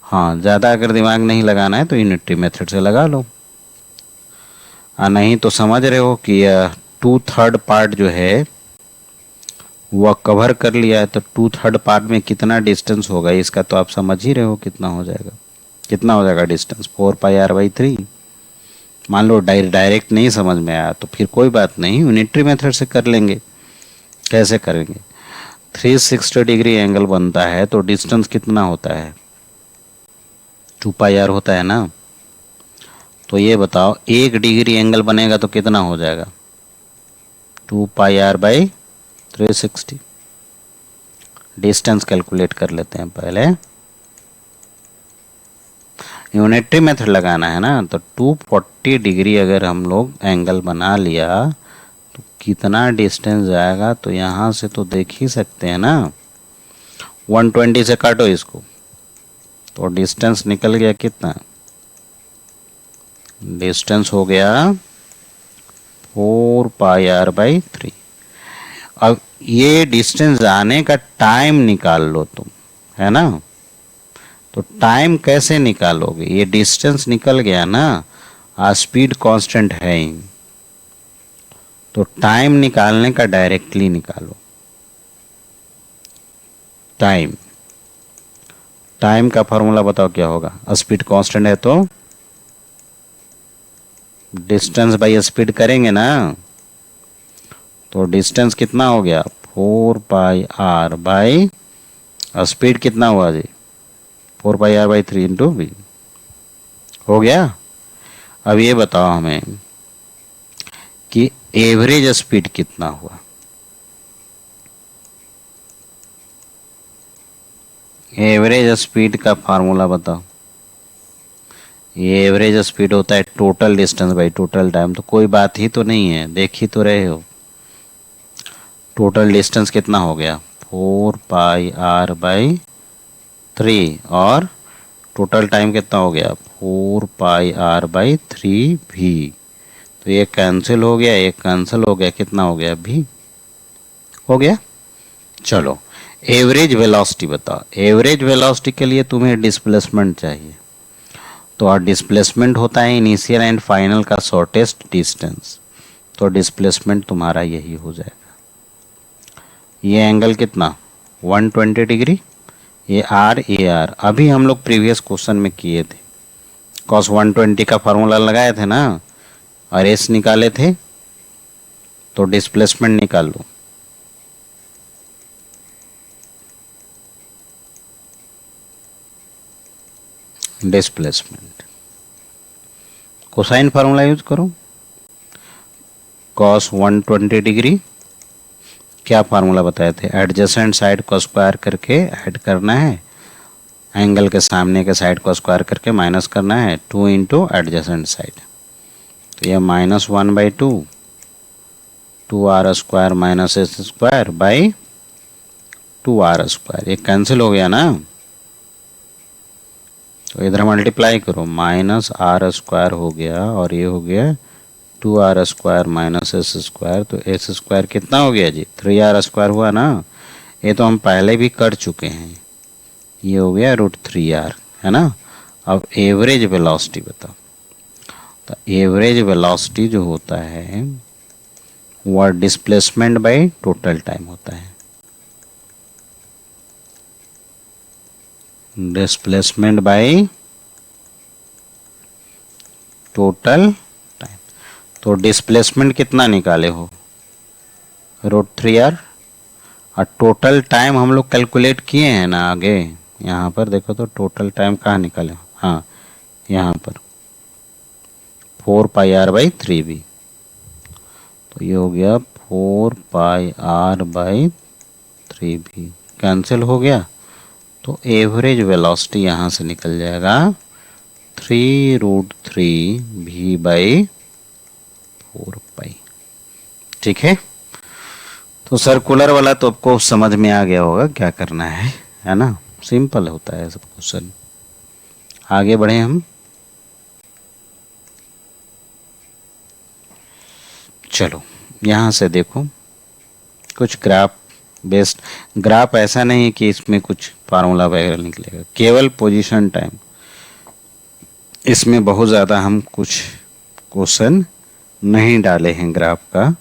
हाँ, ज़्यादा अगर दिमाग नहीं लगाना है तो यूनिटरी मेथड से लगा लो। नहीं तो समझ रहे हो कि 2/3 पार्ट जो है वह कवर कर लिया है, तो 2/3 पार्ट में कितना डिस्टेंस होगा इसका तो आप समझ ही रहे हो कितना हो जाएगा। कितना हो जाएगा डिस्टेंस? 4πr/3। मान लो डायरेक्ट नहीं समझ में आया तो फिर कोई बात नहीं, यूनिटरी मेथड से कर लेंगे। कैसे करेंगे? 360 डिग्री एंगल बनता है तो डिस्टेंस कितना होता है? 2 पाई आर होता है ना। तो ये बताओ 1 डिग्री एंगल बनेगा तो कितना हो जाएगा? 2 पाई आर बाई 360। डिस्टेंस कैलकुलेट कर लेते हैं पहले। यूनिटरी मेथड लगाना है ना, तो 240 डिग्री अगर हम लोग एंगल बना लिया तो कितना डिस्टेंस जाएगा? तो यहाँ से तो देख ही सकते हैं ना, 120 से काटो इसको तो डिस्टेंस निकल गया कितना? डिस्टेंस हो गया 4 पाई आर बाई 3। अब ये डिस्टेंस जाने का टाइम निकाल लो तुम, है ना। तो टाइम कैसे निकालोगे? ये डिस्टेंस निकल गया ना, स्पीड कांस्टेंट है ही, तो टाइम निकालने का डायरेक्टली निकालो। टाइम टाइम का फॉर्मूला बताओ क्या होगा? स्पीड कांस्टेंट है तो डिस्टेंस बाई स्पीड करेंगे ना, तो डिस्टेंस कितना हो गया? 4 पाई आर बाई स्पीड कितना हुआ जी? 4 पाई आर बाई 3 इंटू वी हो गया। अब ये बताओ हमें कि एवरेज स्पीड कितना हुआ? एवरेज स्पीड का फार्मूला बताओ। ये एवरेज स्पीड होता है total distance by total time. तो कोई बात ही तो नहीं है, देख ही तो रहे हो। टोटल डिस्टेंस कितना हो गया? 4 पाई आर बाई 3 और टोटल टाइम कितना हो गया? 4 पाई आर बाई 3 भी। तो ये कैंसिल हो गया, एक कैंसिल हो गया, कितना हो गया? भी हो गया। चलो एवरेज वेलोसिटी बताओ। एवरेज वेलोसिटी के लिए तुम्हें डिस्प्लेसमेंट चाहिए, तो और डिस्प्लेसमेंट होता है इनिशियल एंड फाइनल का शॉर्टेस्ट डिस्टेंस, तो डिस्प्लेसमेंट तुम्हारा यही हो जाएगा। ये एंगल कितना? 120 डिग्री। ये आर, ये आर अभी हम लोग प्रीवियस क्वेश्चन में किए थे, cos 120 का फार्मूला लगाए थे ना, और एस निकाले थे, तो डिस्प्लेसमेंट निकाल लो। डिस्प्लेसमेंट कोसाइन फार्मूला यूज करो। cos 120 डिग्री क्या फार्मूला बताए थे? एडजेसेंट साइड को स्क्वायर करके ऐड करना है, एंगल के सामने के साइड को स्क्वायर करके माइनस करना है, 2 इंटू एडजेसेंट साइड। तो यह -1/2 2r square minus S square by 2r square. ये कैंसिल हो गया ना, तो इधर मल्टीप्लाई करो, -r स्क्वायर हो गया और ये हो गया 2r square minus S square. तो एस स्क्वायर कितना हो गया जी? 3r स्क्वायर हुआ ना। ये तो हम पहले भी कर चुके हैं, ये हो गया √3r, है ना। अब एवरेज वेलोसिटी बताओ। तो एवरेज वेलोसिटी जो होता है वह डिस्प्लेसमेंट बाय टोटल टाइम होता है। Displacement by total time. तो डिस्प्लेसमेंट कितना निकाले हो? √3r। और टोटल टाइम हम लोग कैलकुलेट किए हैं ना आगे, यहाँ पर देखो तो टोटल टाइम कहाँ निकाले? हाँ यहाँ पर 4 पाई आर बाई 3 भी। तो ये हो गया 4 पाई आर बाई 3 भी, कैंसिल हो गया। तो एवरेज वेलोसिटी यहाँ से निकल जाएगा 3√3 v बाई 4 पाई। ठीक है, तो सर्कुलर वाला तो आपको समझ में आ गया होगा क्या करना है ना। सिंपल होता है सब क्वेश्चन। आगे बढ़े हम। चलो यहाँ से देखो कुछ ग्राफ बेस्ड। ग्राफ ऐसा नहीं कि इसमें कुछ फार्मूला वगैरह निकलेगा, केवल पोजीशन टाइम। इसमें बहुत ज़्यादा हम कुछ क्वेश्चन नहीं डाले हैं, ग्राफ का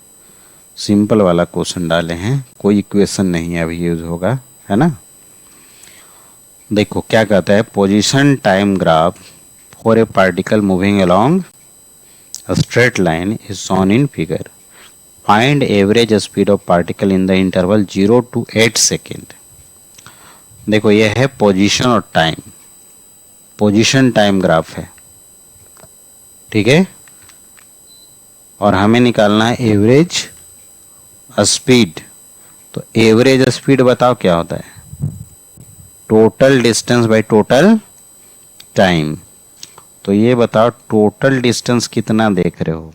सिंपल वाला क्वेश्चन डाले हैं, कोई इक्वेशन नहीं अभी यूज होगा, है ना। देखो क्या कहता है, position time graph for a particle moving along a straight line is shown in figure। Find average speed of particle in the interval 0 to 8 second. देखो ये है पोजीशन और टाइम, पोजीशन टाइम ग्राफ है, ठीक है। और हमें निकालना है एवरेज स्पीड। तो एवरेज स्पीड बताओ क्या होता है, total distance by total time. तो ये बताओ टोटल डिस्टेंस कितना देख रहे हो।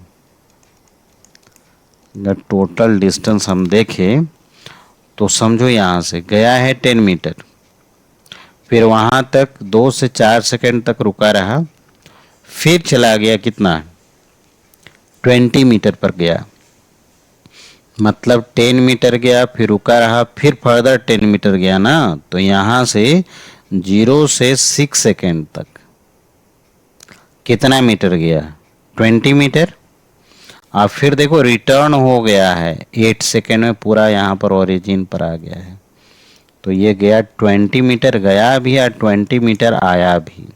अगर टोटल डिस्टेंस हम देखें तो समझो यहां से गया है 10 मीटर, फिर वहां तक 2 से 4 सेकंड तक रुका रहा, फिर चला गया कितना 20 मीटर पर गया, मतलब 10 मीटर गया, फिर रुका रहा, फिर फर्दर 10 मीटर गया ना। तो यहां से 0 से 6 सेकंड तक कितना मीटर गया 20 मीटर। अब फिर देखो रिटर्न हो गया है 8 सेकेंड में, पूरा यहाँ पर ओरिजिन पर आ गया है। तो ये गया 20 मीटर गया भी और 20 मीटर आया भी,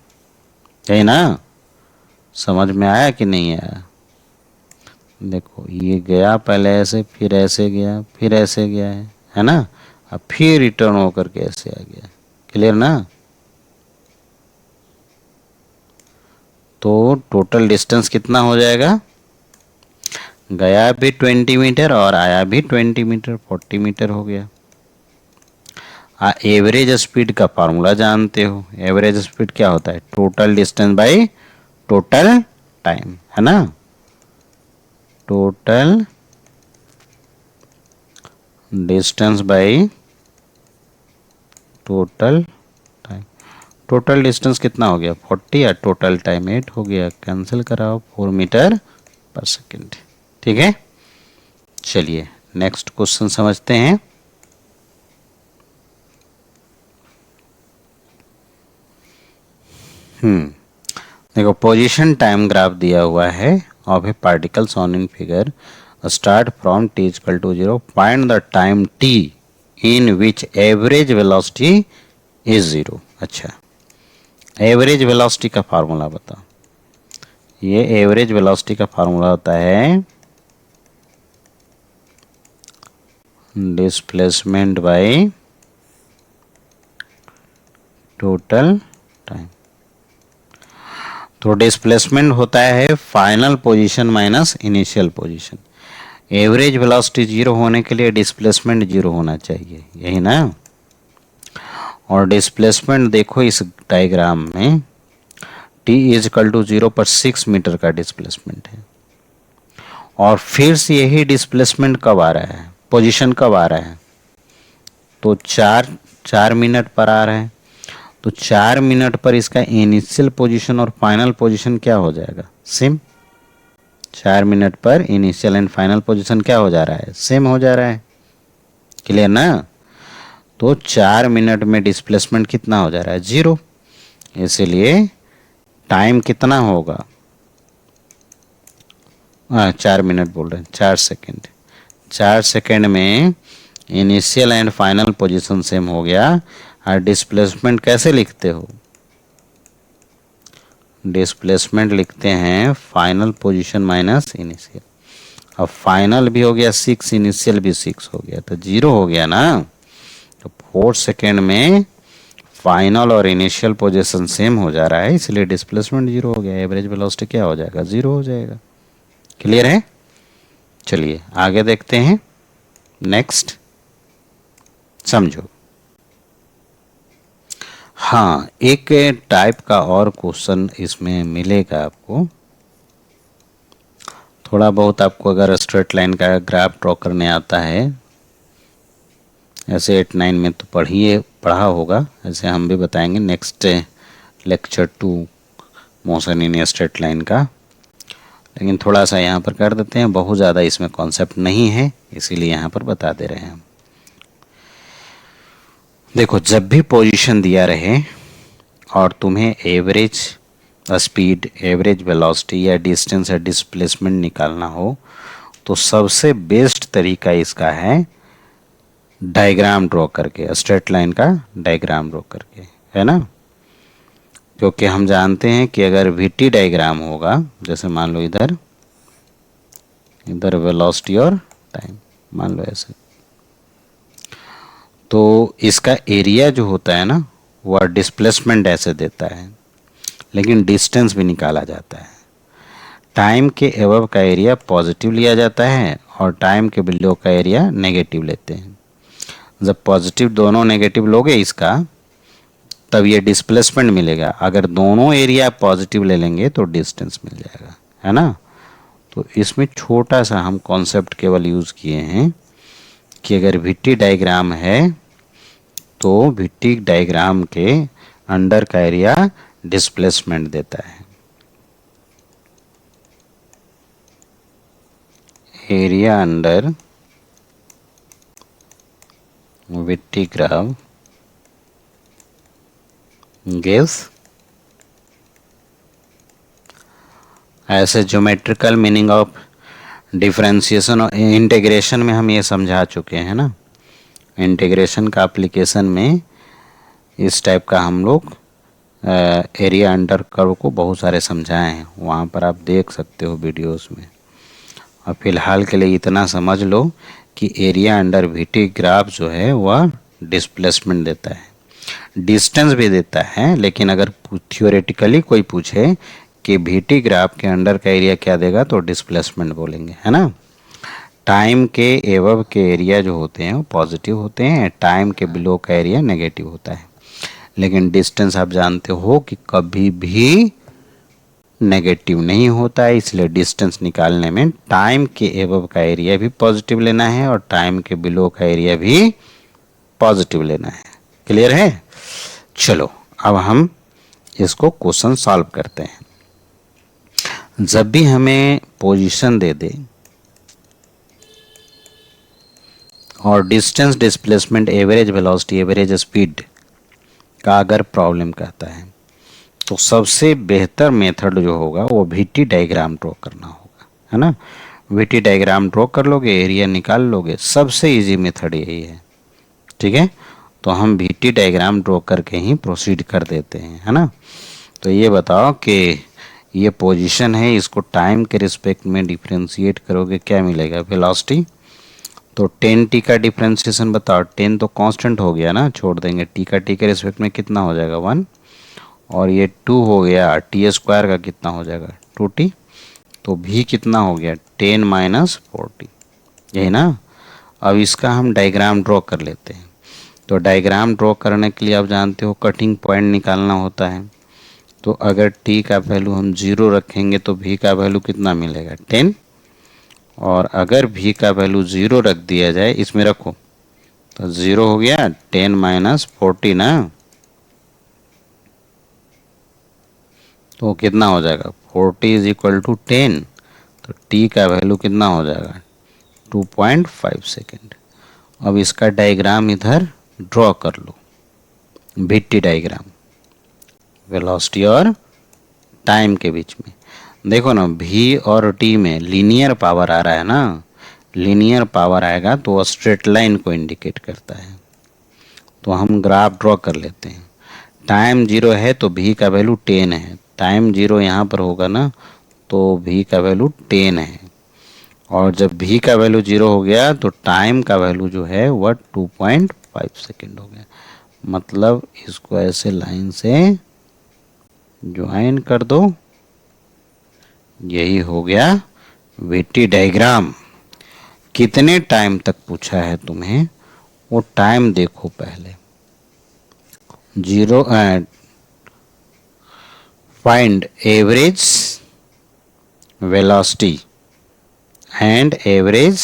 है ना। समझ में आया कि नहीं आया। देखो ये गया पहले ऐसे, फिर ऐसे गया, फिर ऐसे गया है ना। अब फिर रिटर्न होकर के ऐसे आ गया, क्लियर ना। तो टोटल डिस्टेंस कितना हो जाएगा, गया भी 20 मीटर और आया भी 20 मीटर, 40 मीटर हो गया। एवरेज स्पीड का फॉर्मूला जानते हो, एवरेज स्पीड क्या होता है, total distance by total time, है ना। Total distance by total time. Total distance कितना हो गया 40 और टोटल टाइम 8 हो गया, कैंसिल कराओ 4 मीटर पर सेकेंड, ठीक है। चलिए नेक्स्ट क्वेश्चन समझते हैं। देखो पोजीशन टाइम ग्राफ दिया हुआ है of a particles on in figure, start from t equal to 0, find the time t in which average velocity is 0। अच्छा, एवरेज वेलोसिटी का फार्मूला बताओ। ये एवरेज वेलोसिटी का फार्मूला होता है डिस्प्लेसमेंट बाय टोटल टाइम। तो डिस्प्लेसमेंट होता है final position minus initial position. Average velocity 0 होने के लिए डिस्प्लेसमेंट 0 होना चाहिए, यही ना। और डिस्प्लेसमेंट देखो इस डायग्राम में t इज इक्वल टू 0 पर 6 मीटर का डिस्प्लेसमेंट है। और फिर से यही डिस्प्लेसमेंट कब आ रहा है, पोजीशन कब आ रहा है, तो 4 मिनट पर आ रहा है। तो 4 मिनट पर इसका इनिशियल पोजीशन और फाइनल पोजीशन क्या हो जाएगा, सेम। 4 मिनट पर इनिशियल एंड फाइनल पोजीशन क्या हो जा रहा है, सेम हो जा रहा है, क्लियर ना। तो 4 मिनट में डिस्प्लेसमेंट कितना हो जा रहा है 0, इसलिए टाइम कितना होगा 4 मिनट बोल रहे हैं 4 सेकेंड। 4 सेकेंड में initial and final position same हो गया। और डिस्प्लेसमेंट कैसे लिखते हो, डिस्प्लेसमेंट लिखते हैं फाइनल पोजीशन माइनस इनिशियल। अब फाइनल भी हो गया 6, इनिशियल भी 6 हो गया, तो 0 हो गया ना। तो 4 सेकेंड में फाइनल और इनिशियल पोजीशन सेम हो जा रहा है, इसलिए डिस्प्लेसमेंट 0 हो गया। एवरेज वेलोसिटी क्या हो जाएगा 0 हो जाएगा, क्लियर है। चलिए आगे देखते हैं, नेक्स्ट समझो। हाँ, एक टाइप का और क्वेश्चन इसमें मिलेगा आपको। थोड़ा बहुत आपको अगर स्ट्रेट लाइन का ग्राफ ड्रॉ करने आता है, ऐसे 8-9 में तो पढ़ा होगा, ऐसे हम भी बताएंगे next lecture 2 motion in straight line का। लेकिन थोड़ा सा यहाँ पर कर देते हैं, बहुत ज़्यादा इसमें कॉन्सेप्ट नहीं है, इसीलिए यहाँ पर बता दे रहे हैं। देखो जब भी पोजीशन दिया रहे और तुम्हें एवरेज स्पीड, एवरेज वेलोसिटी या डिस्टेंस या डिस्प्लेसमेंट निकालना हो, तो सबसे बेस्ट तरीका इसका है डायग्राम ड्रॉ करके, स्ट्रेट लाइन का डायग्राम ड्रॉ करके, है ना। क्योंकि हम जानते हैं कि अगर VT डायग्राम होगा, जैसे मान लो इधर वेलोसिटी और टाइम, मान लो ऐसे। तो इसका एरिया जो होता है ना वह डिस्प्लेसमेंट ऐसे देता है, लेकिन डिस्टेंस भी निकाला जाता है। टाइम के एबव का एरिया पॉजिटिव लिया जाता है और टाइम के बिलो का एरिया नेगेटिव लेते हैं। जब पॉजिटिव दोनों नेगेटिव लोगे इसका, तब ये डिस्प्लेसमेंट मिलेगा। अगर दोनों एरिया पॉजिटिव ले लेंगे तो डिस्टेंस मिल जाएगा, है ना। तो इसमें छोटा सा हम कॉन्सेप्ट केवल यूज़ किए हैं कि अगर वीटी डायग्राम है तो वीटी डायग्राम के अंडर का एरिया डिस्प्लेसमेंट देता है। Area under VT graph gives ऐसे ज्योमेट्रिकल मीनिंग ऑफ डिफरेंशिएशन और इंटीग्रेशन में हम ये समझा चुके हैं ना। इंटीग्रेशन का एप्लीकेशन में इस टाइप का हम लोग एरिया अंडर कर्व को बहुत सारे समझाए हैं, वहाँ पर आप देख सकते हो वीडियोस में। और फिलहाल के लिए इतना समझ लो कि एरिया अंडर वीटी ग्राफ जो है वह डिस्प्लेसमेंट देता है, डिस्टेंस भी देता है। लेकिन अगर थियोरेटिकली कोई पूछे कि वीटी ग्राफ के अंडर का एरिया क्या देगा तो डिस्प्लेसमेंट बोलेंगे, है ना। टाइम के एबव के एरिया जो होते हैं वो पॉजिटिव होते हैं, टाइम के बिलो का एरिया नेगेटिव होता है। लेकिन डिस्टेंस आप जानते हो कि कभी भी नेगेटिव नहीं होता है, इसलिए डिस्टेंस निकालने में टाइम के एबव का एरिया भी पॉजिटिव लेना है और टाइम के बिलो का एरिया भी पॉजिटिव लेना है। क्लियर है। चलो अब हम इसको क्वेश्चन सॉल्व करते हैं। जब भी हमें पोजीशन दे दे और distance, displacement, average velocity, average speed का अगर प्रॉब्लम कहता है तो सबसे बेहतर मेथड जो होगा वो वीटी डायग्राम ड्रॉ करना होगा, है ना। वीटी डायग्राम ड्रॉ कर लोगे, एरिया निकाल लोगे, सबसे इजी मेथड यही है। ठीक है, तो हम वीटी डायग्राम ड्रॉ करके ही प्रोसीड कर देते हैं, है ना। तो ये बताओ कि ये पोजीशन है, इसको टाइम के रिस्पेक्ट में डिफरेंशिएट करोगे क्या मिलेगा, वेलोसिटी। तो 10t का डिफरेंशिएशन बताओ, 10 तो कांस्टेंट हो गया ना, छोड़ देंगे। t के रिस्पेक्ट में कितना हो जाएगा 1, और ये 2 हो गया, टी स्क्वायर का कितना हो जाएगा 2t। तो v कितना हो गया 10 माइनस 40, यही ना। अब इसका हम डायग्राम ड्रॉ कर लेते हैं। तो डायग्राम ड्रॉ करने के लिए आप जानते हो कटिंग पॉइंट निकालना होता है। तो अगर t का वैल्यू हम 0 रखेंगे तो v का वैल्यू कितना मिलेगा 10, और अगर v का वैल्यू 0 रख दिया जाए, इसमें रखो तो 0 हो गया 10 माइनस 40 ना, तो कितना हो जाएगा 40 इज इक्वल टू 10। तो t का वैल्यू कितना हो जाएगा 2.5 सेकेंड। अब इसका डायग्राम इधर ड्रॉ कर लो, वीटी डायग्राम, वेलोसिटी और टाइम के बीच में। देखो ना v और t में लीनियर पावर आ रहा है ना, लीनियर पावर आएगा तो वो स्ट्रेट लाइन को इंडिकेट करता है। तो हम ग्राफ ड्रॉ कर लेते हैं। टाइम 0 है तो v का वैल्यू 10 है, टाइम 0 यहाँ पर होगा ना तो v का वैल्यू 10 है। और जब v का वैल्यू 0 हो गया तो टाइम का वैल्यू जो है वह 2.5 सेकेंड हो गया। मतलब इसको ऐसे लाइन से ज्वाइन कर दो, यही हो गया वीटी डायग्राम। कितने टाइम तक पूछा है तुम्हें वो टाइम देखो पहले। 0 find average velocity and average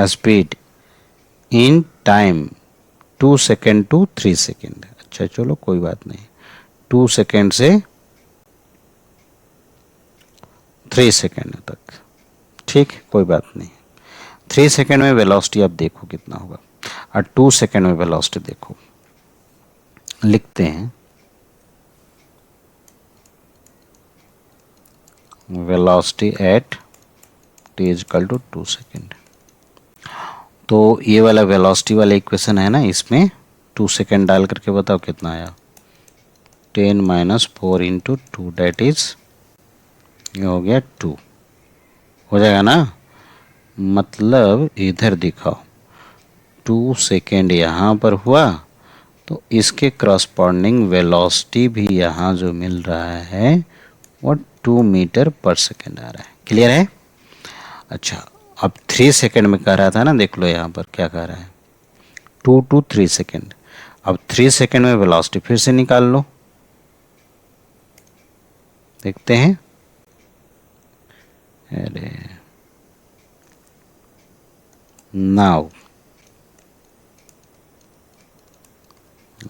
speed in time 2 second to 3 second. अच्छा चलो कोई बात नहीं, 2 सेकेंड से 3 सेकेंड तक, ठीक कोई बात नहीं। 3 सेकेंड में वेलोसिटी आप देखो कितना होगा, और 2 सेकेंड में वेलोसिटी देखो। लिखते हैं velocity at t is equal to 2 second. तो ये वाला वेलोसिटी वाला इक्वेशन है ना, इसमें 2 सेकेंड डाल करके बताओ कितना आया 10 माइनस 4 इंटू 2 डेट इज, ये हो गया 2 हो जाएगा ना। मतलब इधर दिखाओ 2 सेकेंड यहाँ पर हुआ तो इसके करस्पॉन्डिंग वेलोसिटी भी यहाँ जो मिल रहा है वो 2 मीटर पर सेकेंड आ रहा है। क्लियर है? अच्छा, अब 3 सेकेंड में कह रहा था ना, देख लो यहाँ पर क्या कह रहा है 2 to 3 सेकेंड। अब 3 सेकेंड में वेलोसिटी फिर से निकाल लो, देखते हैं। अरे now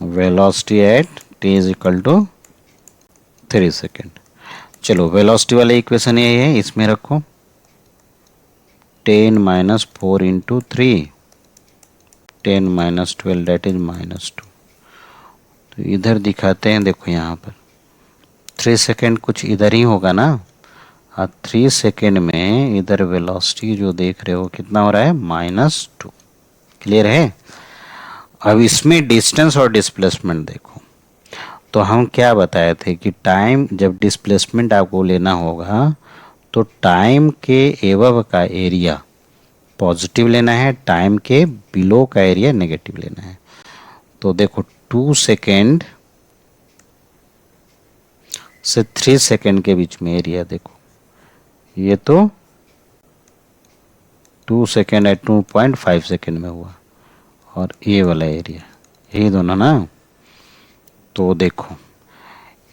velocity at t is equal to 3 second. चलो वेलोसिटी वाला इक्वेशन यही है, इसमें रखो 10 minus 4 into 3 10 minus 12 that is -2। तो इधर दिखाते हैं, देखो यहाँ पर 3 सेकेंड कुछ इधर ही होगा ना। हाँ, 3 सेकेंड में इधर वेलोसिटी जो देख रहे हो कितना हो रहा है -2। क्लियर है? अब इसमें डिस्टेंस और डिस्प्लेसमेंट देखो, तो हम क्या बताए थे कि टाइम जब डिस्प्लेसमेंट आपको लेना होगा तो टाइम के एबव का एरिया पॉजिटिव लेना है, टाइम के बिलो का एरिया नेगेटिव लेना है। तो देखो 2 सेकेंड से 3 सेकेंड के बीच में एरिया देखो, ये तो 2 सेकेंड है 2.5 सेकेंड में हुआ, और ये वाला एरिया यही दोनों ना। तो देखो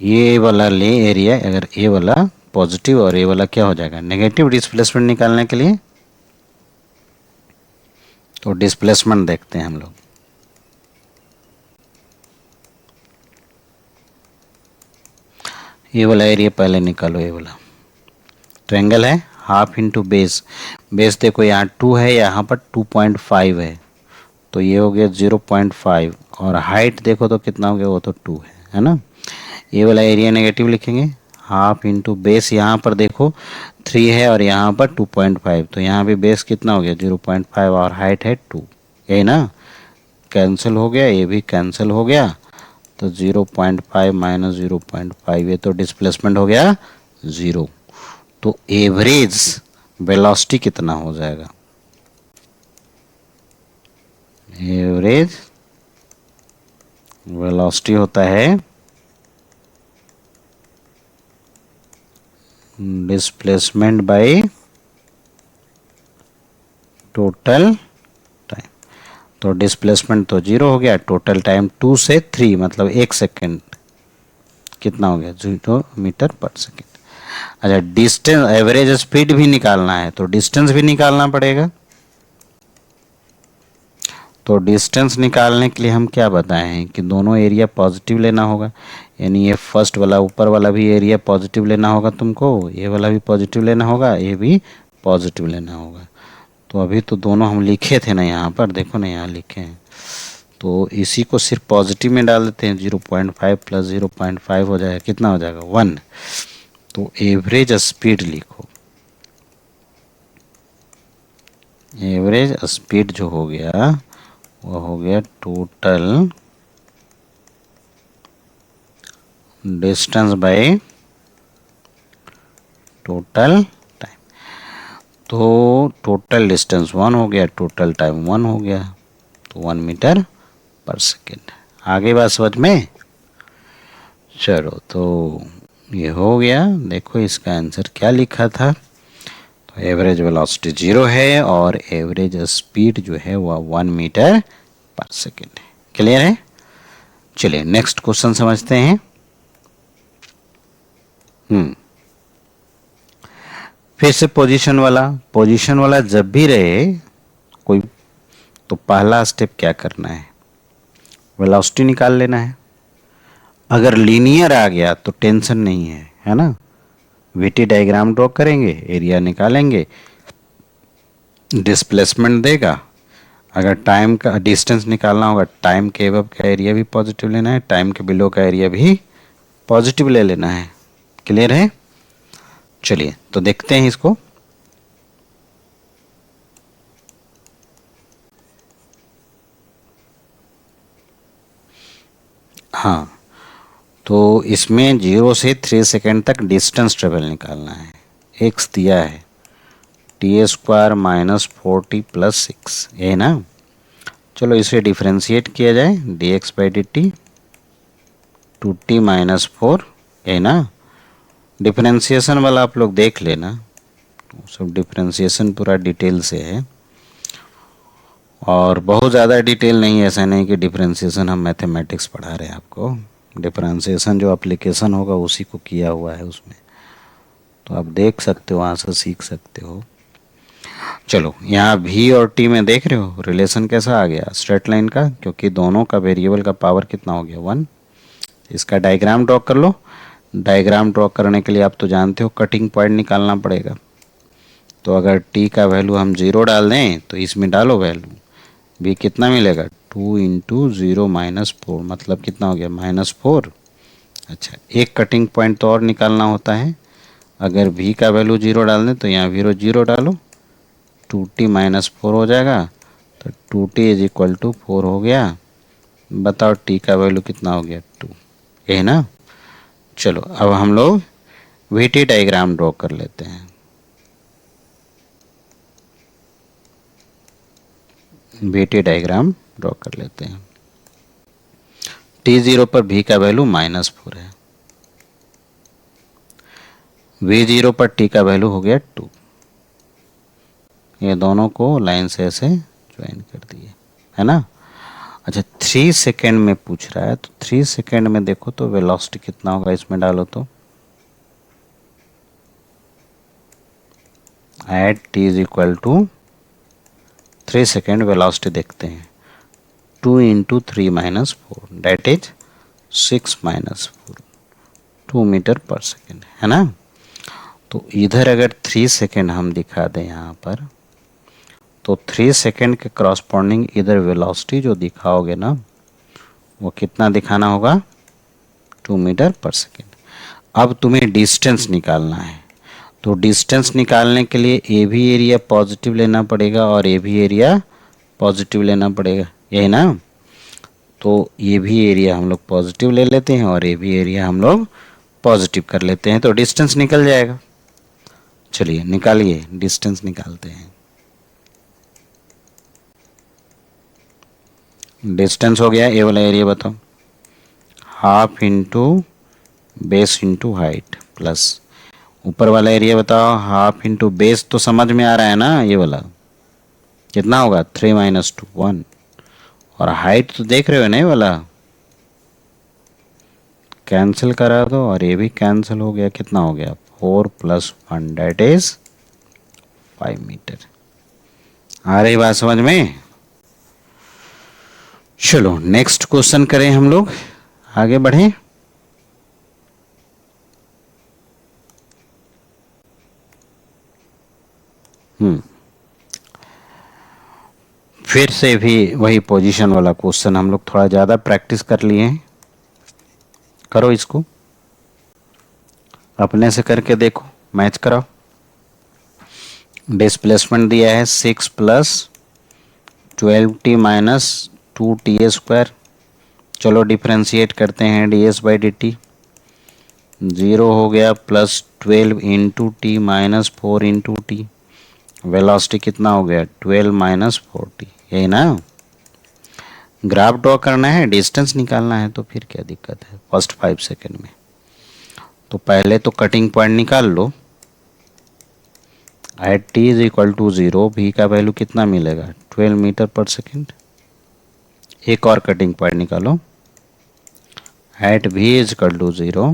ये वाला ले एरिया, अगर ये वाला पॉजिटिव और ये वाला क्या हो जाएगा नेगेटिव, डिस्प्लेसमेंट निकालने के लिए तो डिस्प्लेसमेंट देखते हैं हम लोग। ये वाला एरिया पहले निकालो, ये वाला ट्रायंगल है हाफ इंटू बेस। बेस देखो यहाँ 2 है, यहाँ पर 2.5 है, तो ये हो गया 0.5, और हाइट देखो तो कितना हो गया, वो तो 2 है ना। ये वाला एरिया नेगेटिव लिखेंगे, हाफ इंटू बेस, यहाँ पर देखो 3 है और यहाँ पर 2.5, तो यहाँ भी बेस कितना हो गया 0.5 और हाइट है 2, यही ना। कैंसिल हो गया, ये भी कैंसिल हो गया, तो 0.5 माइनस 0.5, ये तो डिस्प्लेसमेंट हो गया 0। तो एवरेज वेलोसिटी कितना हो जाएगा, एवरेज वेलोसिटी होता है डिस्प्लेसमेंट बाय टोटल टाइम। तो डिस्प्लेसमेंट तो 0 हो गया, टोटल टाइम 2 से 3 मतलब 1 सेकेंड कितना हो गया 0 मीटर पर सेकेंड। अच्छा, डिस्टेंस एवरेज स्पीड भी निकालना है तो डिस्टेंस भी निकालना पड़ेगा। तो डिस्टेंस निकालने के लिए हम क्या बताए हैं कि दोनों एरिया पॉजिटिव लेना होगा, यानी ये फर्स्ट वाला ऊपर वाला भी एरिया पॉजिटिव लेना होगा तुमको, ये वाला भी पॉजिटिव लेना होगा, ये भी पॉजिटिव लेना होगा। तो अभी तो दोनों हम लिखे थे ना, यहाँ पर देखो ना, यहाँ लिखे हैं, तो इसी को सिर्फ पॉजिटिव में डाल देते हैं, 0.5 प्लस 0.5 हो जाएगा, कितना हो जाएगा 1। तो एवरेज स्पीड लिखो, एवरेज स्पीड जो हो गया वो हो गया total distance by total time. तो टोटल डिस्टेंस 1 हो गया, टोटल टाइम 1 हो गया, तो 1 मीटर पर सेकेंड। आगे बात समझ में? चलो तो ये हो गया। देखो इसका आंसर क्या लिखा था, तो एवरेज वेलोसिटी 0 है और एवरेज स्पीड जो है वह 1 मीटर पर सेकेंड है। क्लियर है? चलिए नेक्स्ट क्वेश्चन समझते हैं। फिर से पोजीशन वाला जब भी रहे कोई, तो पहला स्टेप क्या करना है, वेलोसिटी निकाल लेना है। अगर लीनियर आ गया तो टेंशन नहीं है, है ना। वीटी डायग्राम ड्रॉ करेंगे, एरिया निकालेंगे, डिस्प्लेसमेंट देगा। अगर टाइम का डिस्टेंस निकालना होगा, टाइम के अबव का एरिया भी पॉजिटिव लेना है, टाइम के बिलो का एरिया भी पॉजिटिव ले लेना है। क्लियर है? चलिए तो देखते हैं इसको। हाँ, तो इसमें 0 से 3 सेकेंड तक डिस्टेंस ट्रेवल निकालना है। एक्स दिया है T square minus 4t plus 6, ये ना। चलो इसे डिफ्रेंशिएट किया जाए, D x by D T 2t minus 4, ये ना। डिफ्रेंशिएशन वाला आप लोग देख लेना, सब डिफ्रेंशिएशन पूरा डिटेल से है और बहुत ज़्यादा डिटेल नहीं है। ऐसा नहीं कि डिफ्रेंशिएशन हम मैथमेटिक्स पढ़ा रहे हैं आपको, डिफ्रेंशिएशन जो एप्लीकेशन होगा उसी को किया हुआ है उसमें, तो आप देख सकते हो, वहाँ से सीख सकते हो। चलो यहाँ v और t में देख रहे हो रिलेशन कैसा आ गया स्ट्रेट लाइन का, क्योंकि दोनों का वेरिएबल का पावर कितना हो गया 1। इसका डायग्राम ड्रॉ कर लो। डायग्राम ड्रॉ करने के लिए आप तो जानते हो कटिंग पॉइंट निकालना पड़ेगा। तो अगर t का वैल्यू हम 0 डाल दें तो इसमें डालो वैल्यू, v कितना मिलेगा 2 इंटू 0 माइनस 4, मतलब कितना हो गया -4। अच्छा, एक कटिंग पॉइंट तो और निकालना होता है। अगर v का वैल्यू 0 डाल दें तो यहाँ 0 डालो, 2t माइनस 4 हो जाएगा, तो 2t इज इक्वल टू 4 हो गया। बताओ t का वैल्यू कितना हो गया 2, ये ना। चलो अब हम लोग वीटी डायग्राम ड्रॉ कर लेते हैं। वीटी डायग्राम ड्रॉ कर लेते हैं। t0 पर v का वैल्यू -4 है, v0 पर t का वैल्यू हो गया 2। ये दोनों को लाइन से ऐसे ज्वाइन कर दिए, है ना। अच्छा 3 सेकेंड में पूछ रहा है, तो 3 सेकेंड में देखो तो वेलोसिटी कितना होगा, इसमें डालो तो at t is equal to 3 second velocity देखते हैं, 2 into 3 minus 4 that is 6 minus 4, 2 meter पर सेकेंड, है ना। तो इधर अगर 3 सेकेंड हम दिखा दें यहाँ पर, तो 3 सेकेंड के क्रॉसपॉन्डिंग इधर वेलोसिटी जो दिखाओगे ना, वो कितना दिखाना होगा 2 मीटर पर सेकेंड। अब तुम्हें डिस्टेंस निकालना है, तो डिस्टेंस निकालने के लिए ए भी एरिया पॉजिटिव लेना पड़ेगा और ए भी एरिया पॉजिटिव लेना पड़ेगा, यही ना। तो ये भी एरिया हम लोग पॉजिटिव ले लेते हैं और ये भी एरिया हम लोग पॉजिटिव कर लेते हैं, तो डिस्टेंस निकल जाएगा। चलिए निकालिए, डिस्टेंस निकालते हैं। डिस्टेंस हो गया, ए वाला एरिया बताओ, half into base into height plus ऊपर वाला एरिया बताओ हाफ इंटू बेस, तो समझ में आ रहा है ना। ये वाला कितना होगा 3 माइनस 2 1, और हाइट तो देख रहे हो ना, ये वाला कैंसिल करा दो और ये भी कैंसिल हो गया, कितना हो गया 4 प्लस 1 डेट इज 5 मीटर। आ रही बात समझ में। चलो नेक्स्ट क्वेश्चन करें, हम लोग आगे बढ़े। फिर से भी वही पोजीशन वाला क्वेश्चन, हम लोग थोड़ा ज़्यादा प्रैक्टिस कर लिए हैं। करो इसको, अपने से करके देखो, मैच कराओ। डिस्प्लेसमेंट दिया है 6 plus 12t minus 2t square. चलो डिफ्रेंशिएट करते हैं, D S by D T 0 हो गया plus 12 into T minus 4 into T, velocity कितना हो गया 12 माइनस 4t, यही ना। ग्राफ ड्रॉ करना है, डिस्टेंस निकालना है, तो फिर क्या दिक्कत है फर्स्ट 5 सेकेंड में। तो पहले तो कटिंग पॉइंट निकाल लो, at t is equal to 0, v का वैल्यू कितना मिलेगा 12 मीटर पर सेकेंड। एक और कटिंग पॉइंट निकालो, at v is equal to 0,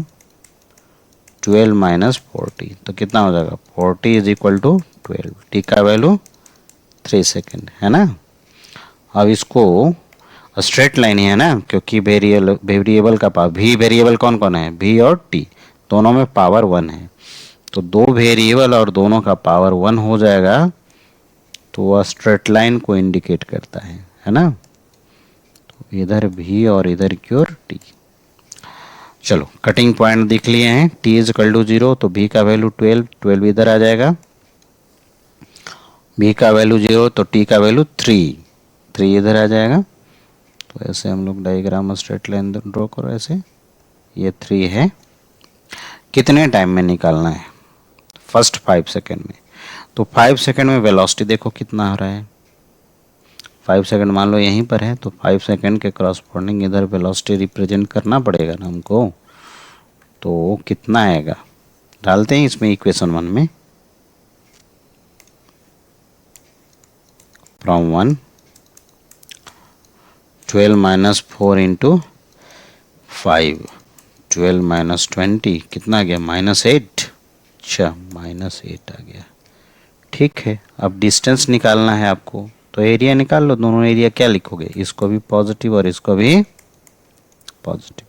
12 minus 4t, तो कितना हो जाएगा 4t is equal to 12, t का वैल्यू 3 सेकेंड, है ना। अब इसको स्ट्रेट लाइन ही है ना, क्योंकि वेरिएबल का पावर, v वेरिएबल कौन कौन है v और t, दोनों में पावर 1 है, तो दो वेरिएबल और दोनों का पावर 1 हो जाएगा, तो वह स्ट्रेट लाइन को इंडिकेट करता है ना। तो इधर v और इधर q और t। चलो कटिंग पॉइंट दिख लिए हैं, t इज इक्वल टू 0, तो v का वैल्यू 12 इधर आ जाएगा, v का वैल्यू 0 तो t का वैल्यू 3 इधर आ जाएगा। तो ऐसे हम लोग डायग्राम स्ट्रेट लाइन ड्रॉ करो, ऐसे ये 3 है। कितने टाइम में निकालना है फर्स्ट 5 सेकेंड में, तो 5 सेकंड में वेलोसिटी देखो कितना आ रहा है। 5 सेकंड मान लो यहीं पर है, तो 5 सेकंड के क्रॉसपोंडिंग इधर वेलोसिटी रिप्रेजेंट करना पड़ेगा ना हमको। तो कितना आएगा, डालते हैं इसमें इक्वेशन 1 में। फ्रॉम 1 12 माइनस 4 इंटू 5, 12 माइनस 20 कितना आ गया, -8। अच्छा -8 आ गया। ठीक है, अब डिस्टेंस निकालना है आपको, तो एरिया निकाल लो। दोनों एरिया क्या लिखोगे, इसको भी पॉजिटिव और इसको भी पॉजिटिव।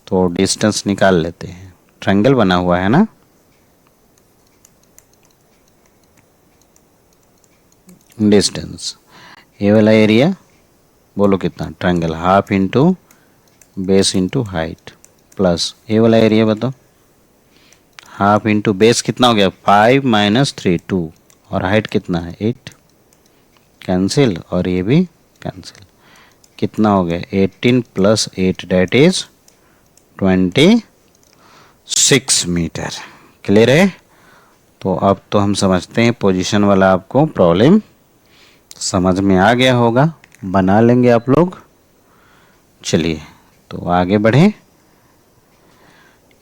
तो डिस्टेंस निकाल लेते हैं। ट्रायंगल बना हुआ है ना, डिस्टेंस ये वाला एरिया बोलो कितना, triangle half into base into height, plus ये वाला एरिया बताओ, हाफ इंटू बेस कितना हो गया 5 माइनस 3 2, और हाइट कितना है 8, कैंसिल और ये भी कैंसिल। कितना हो गया 18 plus 8 that is 26 meter. Clear है। तो अब तो हम समझते हैं पोजीशन वाला, आपको प्रॉब्लम समझ में आ गया होगा, बना लेंगे आप लोग। चलिए तो आगे बढ़े,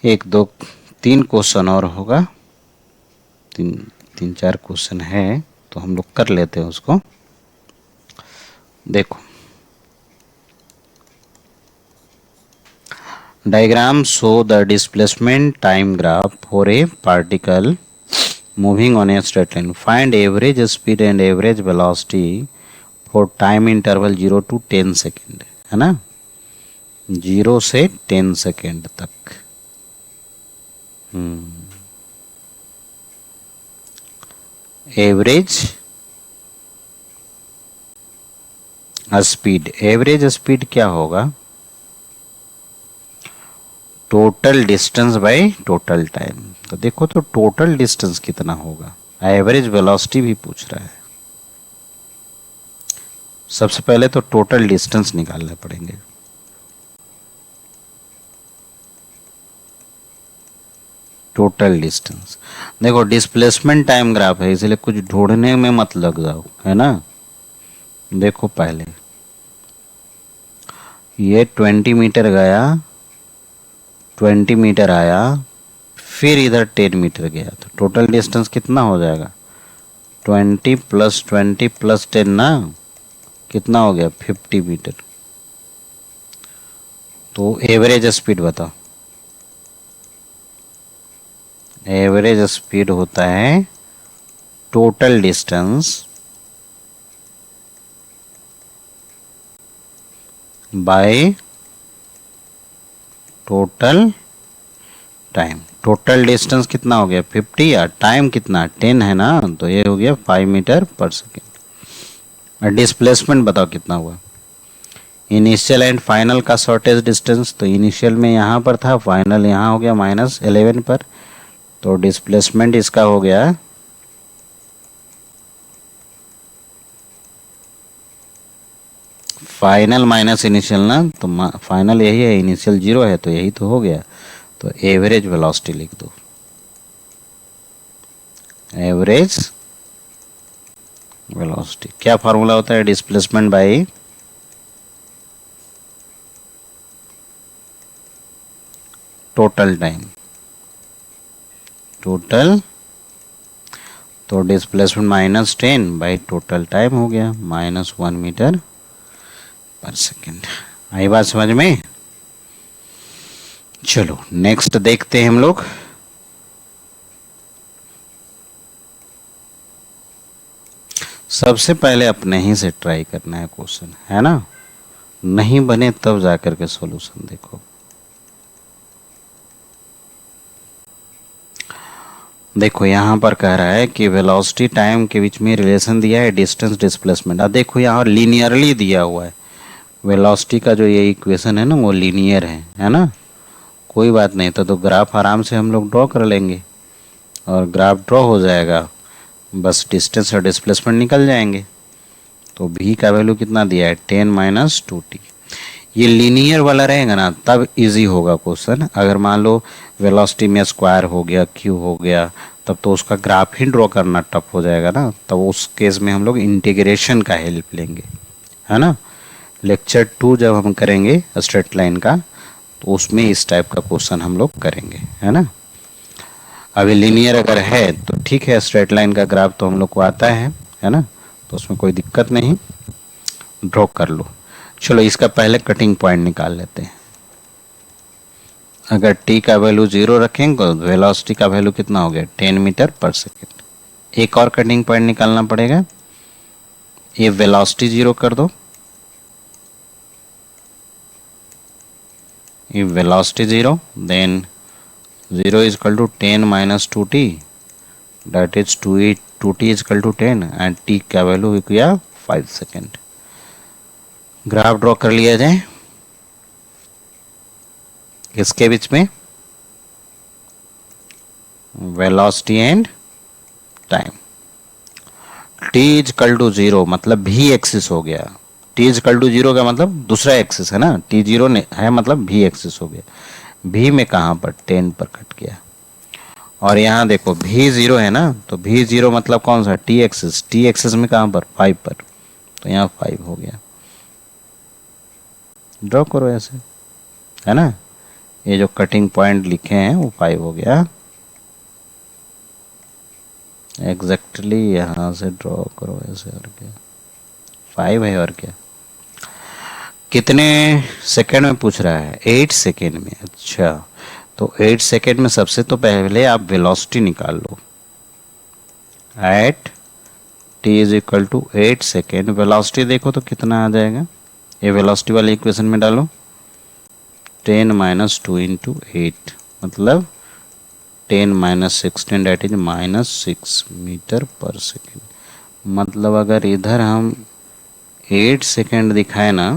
1 2 3 क्वेश्चन और होगा, 3 4 क्वेश्चन है, तो हम लोग कर लेते हैं उसको। देखो diagram show the displacement time graph for a particle moving on a straight line, find average speed and average velocity for time interval 0 to 10 second, है ना, 0 से 10 सेकेंड तक। एवरेज स्पीड, एवरेज स्पीड क्या होगा, total distance by total time. तो देखो तो total distance कितना होगा, एवरेज वेलोसिटी भी पूछ रहा है। सबसे पहले तो टोटल डिस्टेंस निकालने पड़ेंगे। टोटल डिस्टेंस देखो, डिस्प्लेसमेंट टाइम ग्राफ है, इसलिए कुछ ढूंढने में मत लग जाओ, है ना। देखो पहले ये 20 मीटर गया, 20 मीटर आया, फिर इधर 10 मीटर गया, तो टोटल डिस्टेंस कितना हो जाएगा 20 प्लस 20 प्लस 10 ना, कितना हो गया 50 मीटर। तो एवरेज स्पीड बताओ, एवरेज स्पीड होता है total distance by total time. Total distance कितना हो गया 50, या टाइम कितना 10 है ना, तो ये हो गया 5 मीटर पर सेकेंड। और डिस्प्लेसमेंट बताओ कितना हुआ, इनिशियल एंड फाइनल का शॉर्टेज डिस्टेंस, तो इनिशियल में यहाँ पर था, फाइनल यहाँ हो गया -11 पर, तो डिस्प्लेसमेंट इसका हो गया फाइनल माइनस इनिशियल ना, तो फाइनल यही है, इनिशियल 0 है, तो यही तो हो गया। तो एवरेज वेलोसिटी लिख दो, एवरेज वेलोसिटी क्या फार्मूला होता है, displacement by total time, total, तो डिस्प्लेसमेंट -10 बाय टोटल टाइम हो गया -1 मीटर पर सेकेंड। आई बात समझ में। चलो नेक्स्ट देखते हैं हम लोग। सबसे पहले अपने ही से ट्राई करना है क्वेश्चन, है ना, नहीं बने तब जाकर के सॉल्यूशन देखो। देखो यहाँ पर कह रहा है कि वेलोसिटी टाइम के बीच में रिलेशन दिया है, डिस्टेंस डिस्प्लेसमेंट। अब देखो यहाँ लीनियरली दिया हुआ है, वेलोसिटी का जो ये इक्वेशन है ना वो लीनियर है ना। कोई बात नहीं, तो ग्राफ आराम से हम लोग ड्रॉ कर लेंगे और ग्राफ ड्रॉ हो जाएगा, बस डिस्टेंस और डिस्प्लेसमेंट निकल जाएंगे। तो v का वैल्यू कितना दिया है 10 - 2t। ये लीनियर वाला रहेगा ना तब इजी होगा क्वेश्चन। अगर मान लो वेलोसिटी में स्क्वायर हो गया, क्यू हो गया, तब तो उसका ग्राफ ही ड्रॉ करना टफ हो जाएगा ना, तब उस केस में हम लोग इंटीग्रेशन का हेल्प लेंगे, है ना। लेक्चर 2 जब हम करेंगे स्ट्रेट लाइन का, तो उसमें इस टाइप का क्वेश्चन हम लोग करेंगे, है ना। अभी लीनियर अगर है तो ठीक है, स्ट्रेट लाइन का ग्राफ तो हम लोग को आता है ना, तो उसमें कोई दिक्कत नहीं, ड्रॉ कर लो। चलो इसका पहले कटिंग पॉइंट निकाल लेते हैं। अगर t का वैल्यू 0 रखेंगे तो वेलोसिटी का वैल्यू कितना हो गया, 10 मीटर पर सेकेंड। एक और कटिंग पॉइंट निकालना पड़ेगा, ये वेलोसिटी 0 कर दो, ये velocity 0, then 0 is equal to 10 minus 2t, that is 2t is equal to 10 and t का वैल्यू हो गया 5 सेकेंड। ग्राफ ड्रॉ कर लिया जाए किसके बीच में, velocity and time. t is equal to 0 मतलब v एक्सिस हो गया, t इज इक्वल टू 0 का मतलब दूसरा एक्सिस है ना, t 0 है मतलब v एक्सिस हो गया, v में कहाँ पर 10 पर कट गया। और यहाँ देखो v 0 है ना, तो v 0 मतलब कौन सा, t एक्सिस में कहाँ पर 5 पर, तो यहाँ 5 हो गया। ड्रॉ करो ऐसे, है ना, ये जो कटिंग पॉइंट लिखे हैं वो 5 हो गया। एग्जैक्टली यहाँ से ड्रॉ करो ऐसे, और क्या 5 है और क्या। कितने सेकेंड में पूछ रहा है, 8 सेकेंड में। अच्छा, तो 8 सेकेंड में सबसे तो पहले आप वेलोसिटी निकाल लो। At t is equal to 8 second, velocity देखो तो कितना आ जाएगा, ये वेलोसिटी वाले इक्वेशन में डालो, 10 माइनस 2 इंटू 8 मतलब 10 minus 16 that is minus 6 meter पर सेकेंड। मतलब अगर इधर हम 8 सेकेंड दिखाए ना,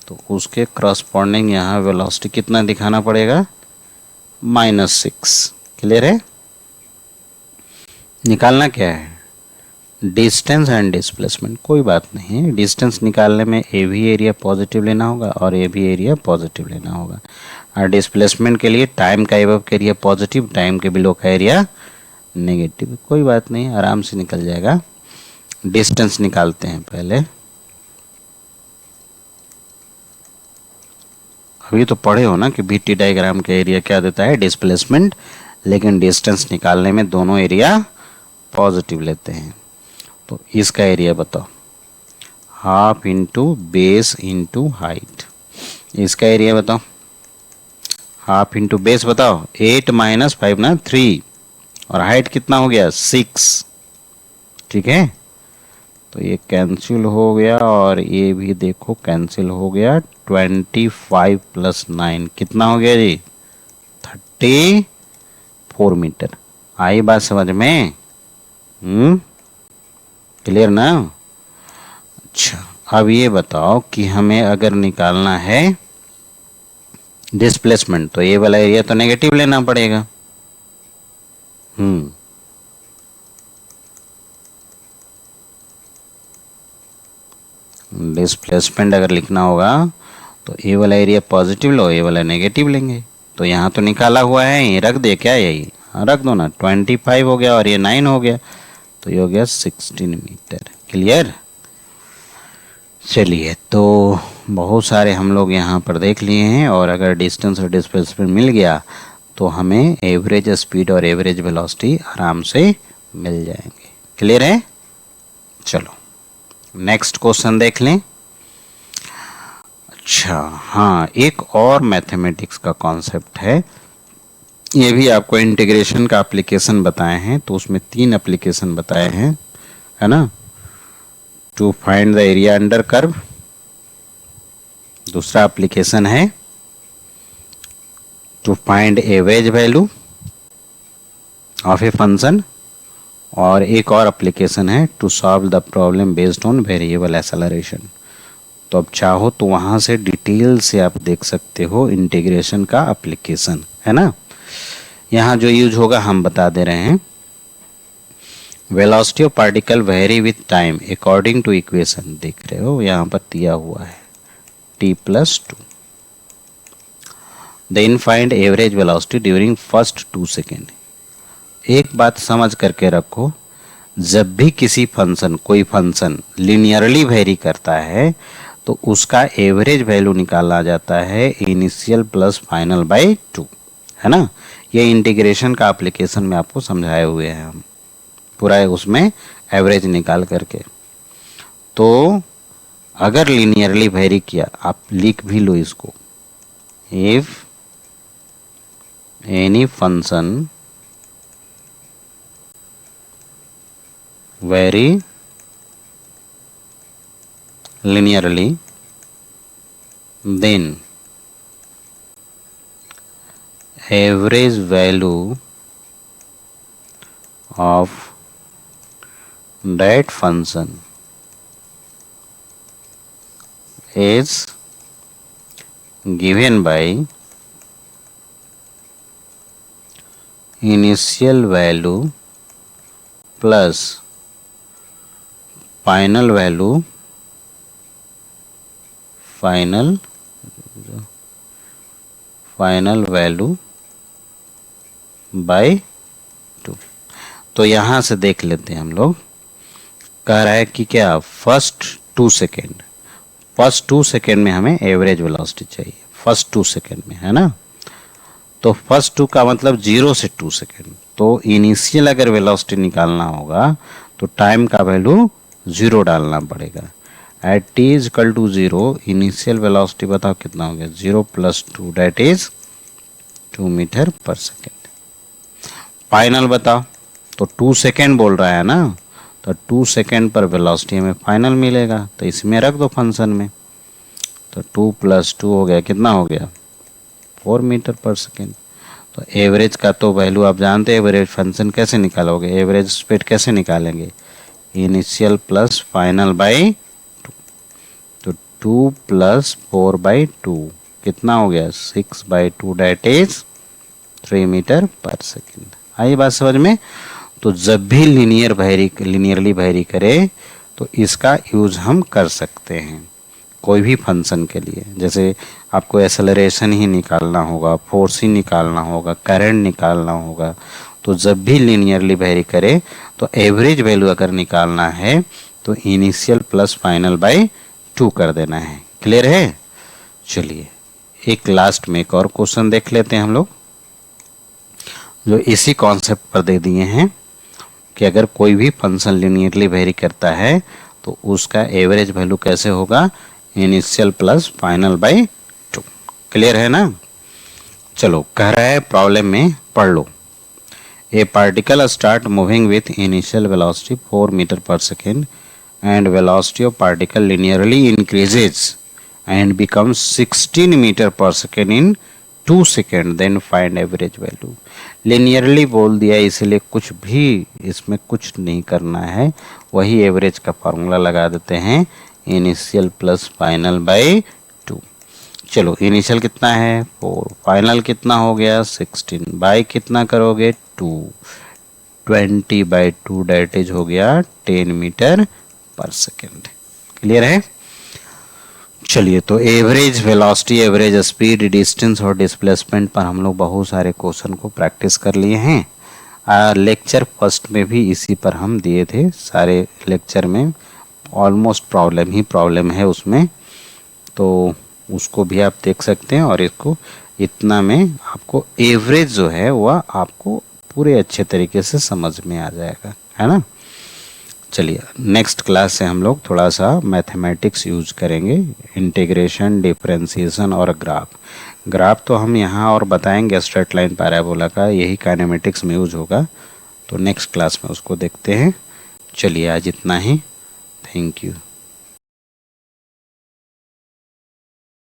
तो उसके क्रॉसपॉन्डिंग यहाँ वेलोसिटी कितना दिखाना पड़ेगा, -6। क्लियर है। निकालना क्या है, डिस्टेंस एंड डिस्प्लेसमेंट। कोई बात नहीं, डिस्टेंस निकालने में ए भी एरिया पॉजिटिव लेना होगा और ए भी एरिया पॉजिटिव लेना होगा, और डिस्प्लेसमेंट के लिए टाइम का एबव का एरिया पॉजिटिव, टाइम के बिलो का एरिया नेगेटिव। कोई बात नहीं, आराम से निकल जाएगा। डिस्टेंस निकालते हैं पहले। अभी तो पढ़े हो ना कि बीटी डायग्राम का एरिया क्या देता है, डिस्प्लेसमेंट, लेकिन डिस्टेंस निकालने में दोनों एरिया पॉजिटिव लेते हैं। तो इसका एरिया बताओ, half into base into height. इसका एरिया बताओ, हाफ इंटू बेस बताओ, 8 माइनस 5 ना 3, और हाइट कितना हो गया 6। ठीक है, तो ये कैंसिल हो गया और ये भी देखो कैंसिल हो गया। 25 प्लस 9 कितना हो गया जी, 34 मीटर। आई बात समझ में, क्लियर ना। अच्छा, अब ये बताओ कि हमें अगर निकालना है डिस्प्लेसमेंट, तो ये वाला एरिया तो नेगेटिव लेना पड़ेगा। डिस्प्लेसमेंट अगर लिखना होगा तो ये वाला एरिया पॉजिटिव लो, ये वाला नेगेटिव लेंगे। तो यहाँ तो निकाला हुआ है, ये रख दे क्या, यही रख दो ना। 25 हो गया और ये 9 हो गया, तो ये हो गया 16 मीटर। क्लियर। चलिए, तो बहुत सारे हम लोग यहाँ पर देख लिए हैं, और अगर डिस्टेंस और डिस्प्लेसमेंट मिल गया तो हमें एवरेज स्पीड और एवरेज वेलोसिटी आराम से मिल जाएंगे। क्लियर है। चलो नेक्स्ट क्वेश्चन देख लें। अच्छा हाँ, एक और मैथमेटिक्स का कॉन्सेप्ट है, ये भी आपको इंटीग्रेशन का एप्लीकेशन बताए हैं, तो उसमें 3 एप्लीकेशन बताए हैं, है ना। To find the area under curve, दूसरा एप्लीकेशन है to find average value of a function, और एक और एप्लीकेशन है to solve the problem based on variable acceleration. तो अब चाहो तो वहाँ से डिटेल से आप देख सकते हो इंटीग्रेशन का एप्लीकेशन, है ना। यहाँ जो यूज होगा हम बता दे रहे हैं। Velocity of particle vary with time according to equation, देख रहे हो यहाँ पर दिया हुआ है t+2। Then find average velocity during first 2 second. एक बात समझ करके रखो, जब भी किसी फंक्शन कोई फंक्शन लिनियरली वेरी करता है तो उसका एवरेज वैल्यू निकाला जाता है इनिशियल प्लस फाइनल बाय 2, है ना। ये इंटीग्रेशन का एप्लीकेशन में आपको समझाए हुए हैं हम पूरा उसमें एवरेज निकाल करके। तो अगर लिनियरली वेरी किया, आप लिख भी लो इसको, if any function vary linearly, then average value of that function is given by initial value plus final value by 2। तो यहाँ से देख लेते हैं हम लोग, कह रहा है कि क्या फर्स्ट 2 सेकेंड में हमें एवरेज वेलोसिटी चाहिए, फर्स्ट 2 सेकेंड में, है ना। तो फर्स्ट 2 का मतलब 0 से 2 सेकेंड। तो इनिशियल अगर वेलोसिटी निकालना होगा तो टाइम का वैल्यू 0 डालना पड़ेगा। At t is equal to 0, initial velocity बताओ कितना हो गया, 0 प्लस 2 डेट इज 2 मीटर पर सेकेंड। फाइनल बताओ, तो 2 सेकेंड बोल रहा है ना, तो 2 सेकेंड पर वेलोसिटी हमें फाइनल मिलेगा, तो इसमें रख दो फंक्शन में। तो 2 प्लस 2 हो गया, कितना हो गया, 4 मीटर पर सेकेंड। तो एवरेज का तो वैल्यू आप जानते हैं, एवरेज फंक्शन कैसे निकालोगे, एवरेज स्पीड कैसे निकालेंगे, इनिशियल प्लस फाइनल बाय 2। तो 2 प्लस 4 बाय 2 कितना हो गया, 6 बाय 2 डेट इज 3 मीटर पर सेकेंड। आई बात समझ में। तो जब भी लिनियरली वेरी करे तो इसका यूज हम कर सकते हैं कोई भी फंक्शन के लिए। जैसे आपको एक्सेलरेशन ही निकालना होगा, फोर्स ही निकालना होगा, करंट निकालना होगा, तो जब भी लिनियरली वेरी करे तो एवरेज वैल्यू अगर निकालना है तो इनिशियल प्लस फाइनल बाय 2 कर देना है। क्लियर है। चलिए एक लास्ट में एक और क्वेश्चन देख लेते हैं हम लोग, जो इसी कॉन्सेप्ट पर दे दिए हैं कि अगर कोई भी फंक्शन लिनियरली वेरी करता है तो उसका एवरेज वैल्यू कैसे होगा, initial plus final by 2। Clear है ना। चलो कह रहा है प्रॉब्लम में पढ़ लो। A particle start moving with initial velocity 4 meter per second and velocity of particle linearly increases and becomes 16 meter per second in 2 seconds, then find average value। linearly बोल दिया इसलिए कुछ भी इसमें कुछ नहीं करना है, वही एवरेज का फार्मूला लगा देते हैं, इनिशियल प्लस फाइनल बाय 2। चलो इनिशियल कितना है 4, फाइनल कितना हो गया 16, बाय कितना करोगे 2, 20 बाय 2 डेट इज हो गया 10 मीटर पर सेकेंड। क्लियर है। चलिए तो average velocity, average speed, distance और डिस्प्लेसमेंट पर हम लोग बहुत सारे क्वेश्चन को प्रैक्टिस कर लिए हैं। लेक्चर फर्स्ट में भी इसी पर हम दिए थे, सारे लेक्चर में ऑलमोस्ट प्रॉब्लम है उसमें, तो उसको भी आप देख सकते हैं। और इसको इतना में आपको एवरेज जो है वह आपको पूरे अच्छे तरीके से समझ में आ जाएगा, है ना। चलिए नेक्स्ट क्लास से हम लोग थोड़ा सा मैथमेटिक्स यूज करेंगे, इंटीग्रेशन, डिफरेंशिएशन और ग्राफ तो हम यहाँ और बताएंगे, स्ट्रेट लाइन पैराबोला का यही काइनेमेटिक्स में यूज होगा, तो नेक्स्ट क्लास में उसको देखते हैं। चलिए आज इतना ही, थैंक यू।